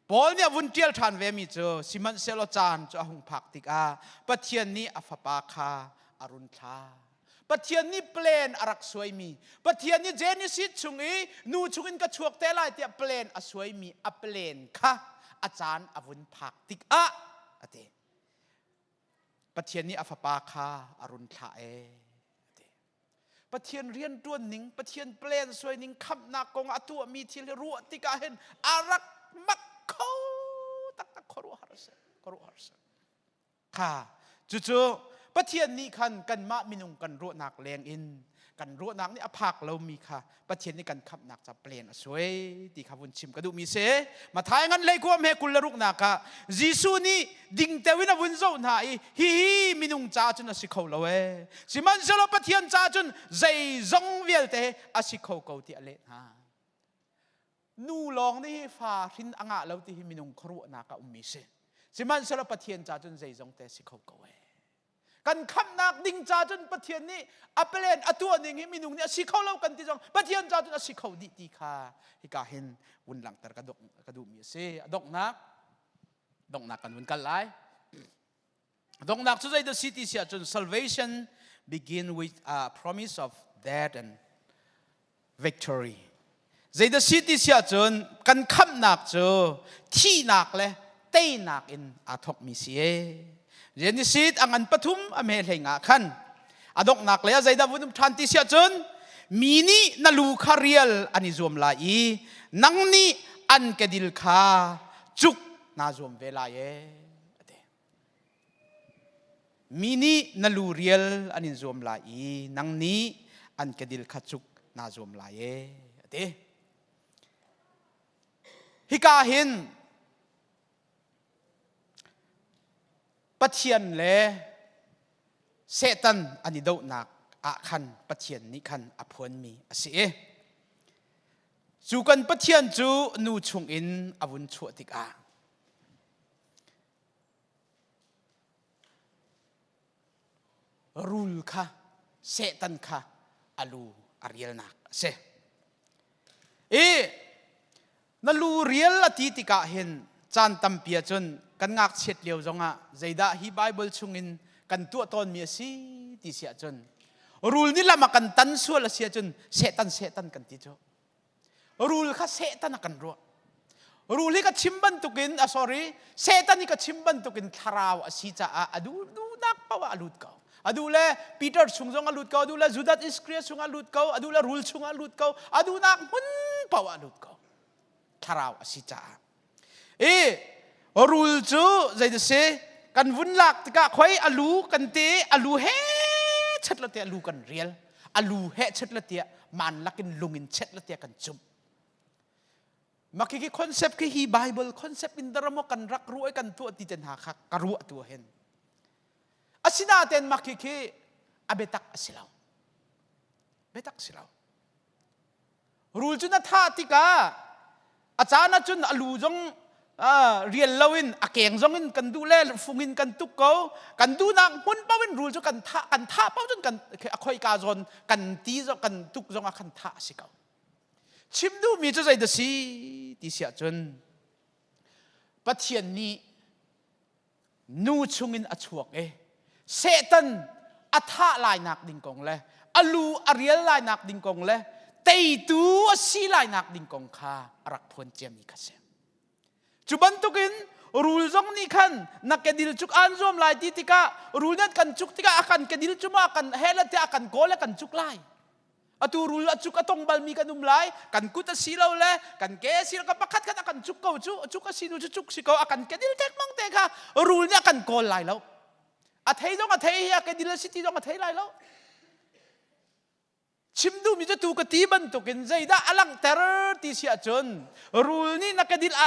บอลเนี่ยอวุนเดียลทานเวมิเจอสิมันเซลจานจะหุงผักติกาปะเทียนนี่อาฟ้าป้าค่ะอารุณทะปะเทียนนี่เปลี่ยนอารักสวยมีปะเทียนนี่เจนิสิตชุงนูชุงินกระชวกเตลายเตียเปลี่ยนอสวยมีเปลี่ยนค่ะอาจารย์อวุนผักติกาเตปะเทียนนี่อาฟ้าป้าค่ะอารุณทะปะเทียนเรียนด้วนนิ่งปะเทียนเปลี่ยนสวยนิ่งคำนักกงอตัวมีที่รัวติกาเห็นอารักมักเขาตักขรุหารสค่ะจู่ๆปะเทียนนี่คันกันมะมินุงกันรัวนักแรงอินกันรัวนักนี่อภักเรามีค่ะปะเทียนนี่กันคำนักจะเปลี่ยนสวยที่ขบุญชิมกระดูมีเสมาท้ายงั้นเลยกว่าเมกุลรุกนักค่ะยิสุนี่ดิ่งเตวินาบุญโซนหายฮิมินุงจ้าจนอสิเขาเราสิมันจะเราปะเทียนจ้าจนใจจงเวียลเตอสิเขาเกาที่อเลนะนูลองนี่ฟ้าทินอ่างเราที่มินุงครัวนักมีเสสิมันจะเราปะเทียนจ้าจนใจจงเตสิเขาเกากันคำนักดิ่งจ้าจนปะเทียนนี่อัปเลนอตัวนิ่งให้มินุงเนี่ยสิเขาเล่ากันที่จงปะเทียนจ้าจนสิเขาดีตีค่ะฮิกาเห็นวุนหลังตะกระดูมีเสดกนักกันวุนกันไลดกนักสุดท้าย the city เสียจน salvation begin with a promise of death and victory ใจ the city เสียจนกันคำนักเจอที่นักเลยเต้นักอินอาทกมีเสียเจนิสิตอังันปฐุมอเมริกาขันอดกนักเลยใจดาวุนทันติเสียจนมีนี่นลูคาเรียลอันนี้รวมลายนังนี่อันเกดิลคาจุก นาจวมเวลาเยมีนี้นลูเรียลอันนี้จวมลายนังนี้อันกระดิลขัดจุกนาจวมลายเดฮิกาหินปัจเจียนเลเซตันอันนี้ดูนักอาคันปัจเจียนนี้คันอภวนมีอาศัยจูกันปัจเจียนจูนูชงอินอวุนชัวติการูลค่ะเซตันค่ะอาลูอารียลนักเซนั่นลูเรียลละที่ติกาเห็นจานตั้มเปียจนกันงักเช็ดเลี้ยวจงอ่ะใจด่าฮีไบเบิลชงอินกันตัวตนมีสิที่เสียจนรูลนี่ละมากันตันส่วนละเสียจนเซตันกันที่จ้รูลค่ะเซตันกันรัวรูลนี่ก็ชิมบันตุกินsorry เซตันนี่ก็ชิมบันตุกินทาราวสิจ้าดูนักป่าวอลุดเก่าดูแลปีเตอร์ชงจงอลุดเก่าดูแลจูดาสอิสคริสชงอลุดเก่าดูแลรูลชงอลุดเก่าดูนักหุ่นป่าวอลุดเก่าทาราวสิจ้ารูลจูใจจะเสกันวุ่นหลักติกะคอยอลูกันเตอลูเฮชัดละเตอลูกันเรียลอลูเฮชัดละเตมันลักินลุงินชัดละเตกันจุมมาคิดคอนเซปต์คือฮีไบเบิลคอนเซปต์อินเดรโมกันรักรู้ไอ้กันตัวที่เจนหาคักกรู้ตัวเห็นอาศินาเตนมาคิดอเบตักสิลาวเบตักสิลาวรูลจุนท่าติกะอาจารย์จุนอลูจงเรียนเลวินอาเก่งจงอินกันดูแลฟุงินกันตุกเกากันดูนักหุ่นเป้าวินรูลจุกันท่าเป้าจนกันคอยกาจนกันตีจกันตุกจงอาคันท่าสิเกาชิมดูมีจะใจเดสีที่เสียจนปัจเจียนนี้นูชงอินอชวกเซตันอัฐาลายนักดิงกงเลยอลูอารียลลายนักดิงกงเลยเตยตัวสีลายนักดิงกงข้ารักพลเจียมีกษจุบันตุกินรูลจงนี่ขันนักเกดิลจุกอันรวมลายที่ติการูลนั้นกันจุกติกาอากันเกดิลจุมากันเฮลัตอากันโกเลกันจุกลายatu rul acu katong balmi kanum lai kan kuta silaw le kan ke sil ka pakat kan akan cuk kau cuk ka sinu cuk si kau akan kedil tek mang tek ha rul nya kan kol lai lo athei dong athei ya kedil city dong athei lai lo chimdu mi tu ka ti ban to ken zaida alang ter ti sia chon rul ni na kedil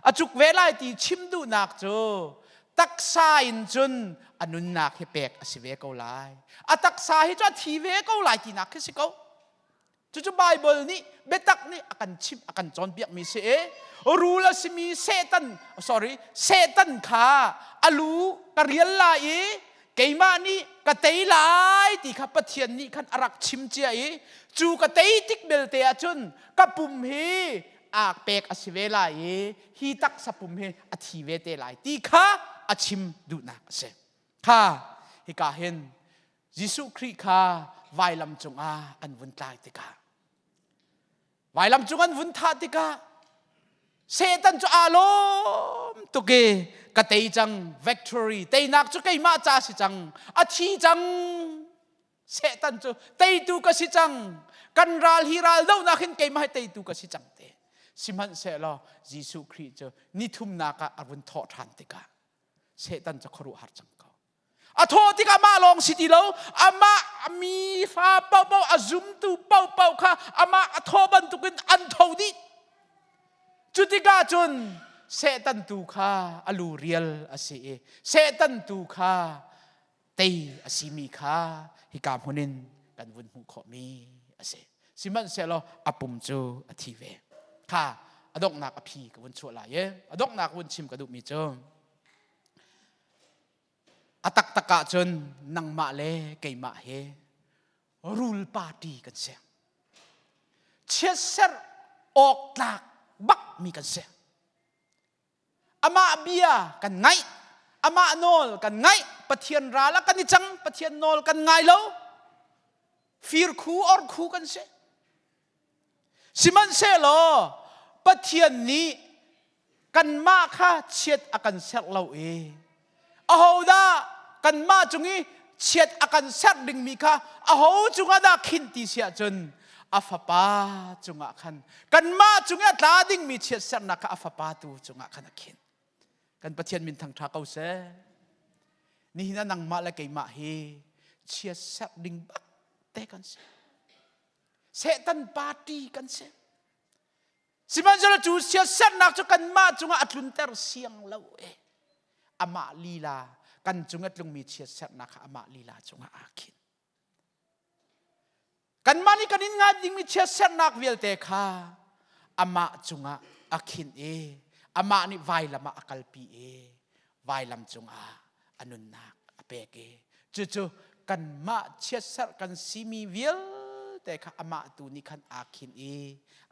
acuk velai ti chimdu nak cho taksa in chun anun nak he pek asive kau lai ataksa hi cha thi ve kau lai ti nak si kauจุไบเบิลนี่เบตักนี่อากันชิมอากันจอนเปียกมีเสรูลสิมีเซตันขาอลูกเรียลลายเกยมานี่กะเตยลายที่ขับปะเทียนนี่ขันอารักชิมเจียจูกะเตยติกเบลเตียจุนกะปุ่มเฮอากเปกอสิเวลายฮีตักสะปุ่มเฮอธิเวเตลายที่ขาอชิมดูนักเสข้าฮิกาเห็นยิสุคริข้าวายลำจงอันวุ่นตายติกาวายลำจงอันวุ่นท่าติกาเซตันจะอารมณ์ตุเกกะเตยจัง victory เตยนักจุเกยมาจ้าสิจังอาชีจังเซตันจะเตยตูกสิจังกันรัลฮิรัลเล่านักเห็นเกยมาให้เตยตูกสิจังเตสิมันเสลอยิสุคริสต์นิทุมนักอาวุ่นทอทันติกาเซตันจะครุหาจังอโทษที่กามาลองสิติโลอามามีฟ้าเป่าอาซุมตูเป่าค่ะอามาอโทบันตุกินอันโทดิจุติกาจนเซตันตูค่ะอลูเรียลอาศัยเซตันตูค่ะเตยอาศิมีค่ะฮิกามหุนินกันวุ่นหุขมีอาศัยสิมันเสลออปุ่มจูอธิเวค่ะอดอกนักอภิกับวุ่นชั่วลายอดอกนักวุ่นชิมกระดูกมีเจ้าตักตะกะจนนังมาเลเกยมาเฮรูลปาร์ตี้กันเสียเชื่อเสออกหลักบักมีกันเสียอามาเบียกันไงอามาโนลกันไงปะเทียนราละกันนิจังปะเทียนโนลกันไงแล้วฟีร์คูออร์คูกันเสียสิมันเสลอปะเทียนนี้กันมาค่ะเชียดอากันเสกเราอาหูดากันมาจุงี้เชียดอากันเสกดึงมีค่ะอาหูจุงอาดาขินตีเสียจนอาฟปาจุงอาคันกันมาจุงี้ตาดึงมีเชียดเสกนักอาฟปาตูจุงอาคันขิน กันประเทศมินทางทาเกาเซนี่นะนังมาละไกมาเฮเชียสักดิงบักเตกันเซตันปาร์ตี้กันเซสิมันจะจูเชียสักนักจุกันมาจุงอัตลุนเตอร์เสียงเล่าอามาลีลากันจุงอัตลุงมีเชียสักนักอามาลีลาจุงอาคินกันมานี่กันอินงาดิงมีเชียสักนักเวลเตค่ะอามาจุงอาคินอามานี่ไวลามาอักลปีไวลำจุงอนุนักอเปกจู่ๆกันมาเชียสักกันซีมีเวลแต่ค่ะอามาตูนี่คันอาคิน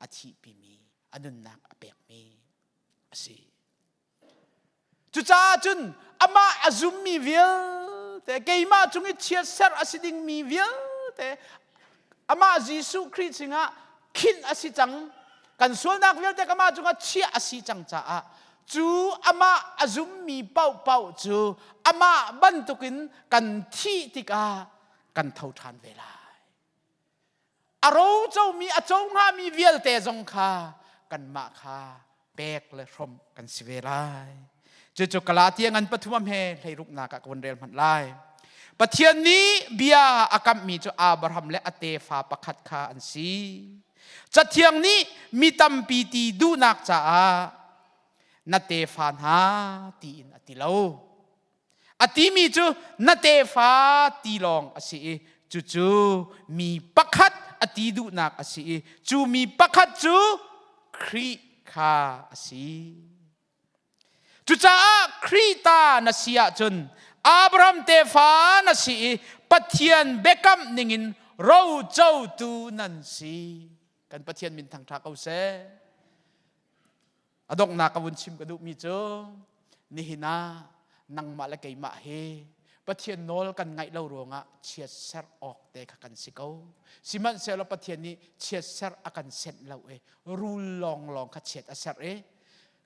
อาทิปีมีอนุนักอเปกมีสิจู่จ้าจุนอามาอาซุมมีเวลแต่เกยมาจุงเชียสักอาศิดิงมีเวลแต่อามายิสุคริสต์สิงะคินอาศิจังกันส่วนนักเวลแต่อามาจุงเชียอาศิจังจ้าจูอามาอาซุมมีเป่าจูอามาบันตุกินกันที่ติกากันเท่าทานเวลาอารมณ์เจ้ามีอจงหามีเวลแต่จงคากันมาคาเปกและชมกันสิเวลาจู่ๆกลาเตียงันปฐุมเฮให้รุกนากะวันเรียนพันไลปะเทียนนี้เบียอากัมมีจูอาบราฮัมและอเตฟาประคัดคาอันซีจัดเทียงนี้มีตัมปีตีดูนักจ้านาเตฟานหาตีนอติโลอติมีจูนาเตฟาตีลองอสิจู่ๆมีประคัดอติดูนักอสิจูมีประคัดจูครีคาอสิจู่จ้าครีตานาเสียจนอับรามเตฟานาสิปะเทียนเบกัมนิงินเราเจ้าตูนันสีกันปะเทียนมินทางทาเกาเซอดงนากวุนชิมกระดูมีเจอนี่หินานังมาละไกมาเฮปะเทียนโนลกันไงเล่ารวงะเชียเซอร์ออกเตะกันสิเกาสิมันเซลปะเทียนนี้เชียเซอร์อากันเซนเล่ารูลองขัดเชียเซอร์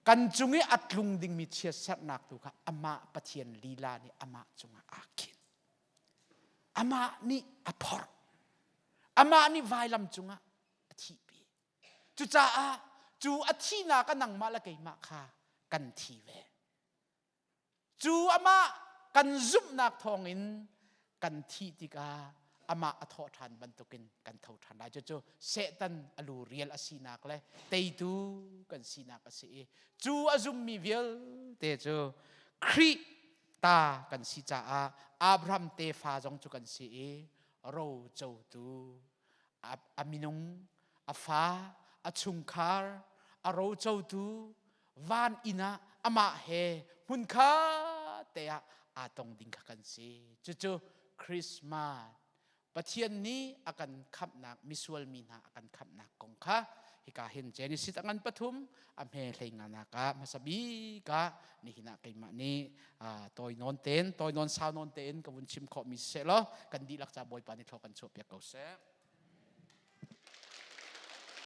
กันจุงอัดลุงดิงมีเชียเซอร์นักตุค่ะอามาปะเทียนลีลานี่อามาจุงอาคินอามานี่อภรอามานี่ไวลำจุงอาทีปีจุจ้าจูอธินากันนังมาละไกมาคากันทีเวจูอามากันซุมนักทองอินกันทีติกาอามาอทอทานบรรทุกินกันเท่าทานได้จู่เสตันอลูเรียลอสีนักเลยเตยตูกันสีนักอสีจูอาซุมมีเวลเตจูครีตากันสีจ้าอับรามเตฟาจงจูกันสีโรเจ้าตูอามินงอาฟ้าอาชุงคาร์อารมณ์เจ้าตูวานอินะอามาเฮมุนคาเตะอาตงดิงกันสิจู่คริสต์มาสปะเทียนนี้อากันขับนักมิสวลมีนาอากันขับนักกงค่ะฮิกาเห็นเจนิสิตอันปฐุมอเมเลงานากะมาสบีกะนี่หินะไกมานี่ตัวนอนเต้นตัวนอนสาวนอนเต้นกับวุนชิมขอมิเสลกันดีลักษาบอยปานิทอกันโชเปียกเอาเส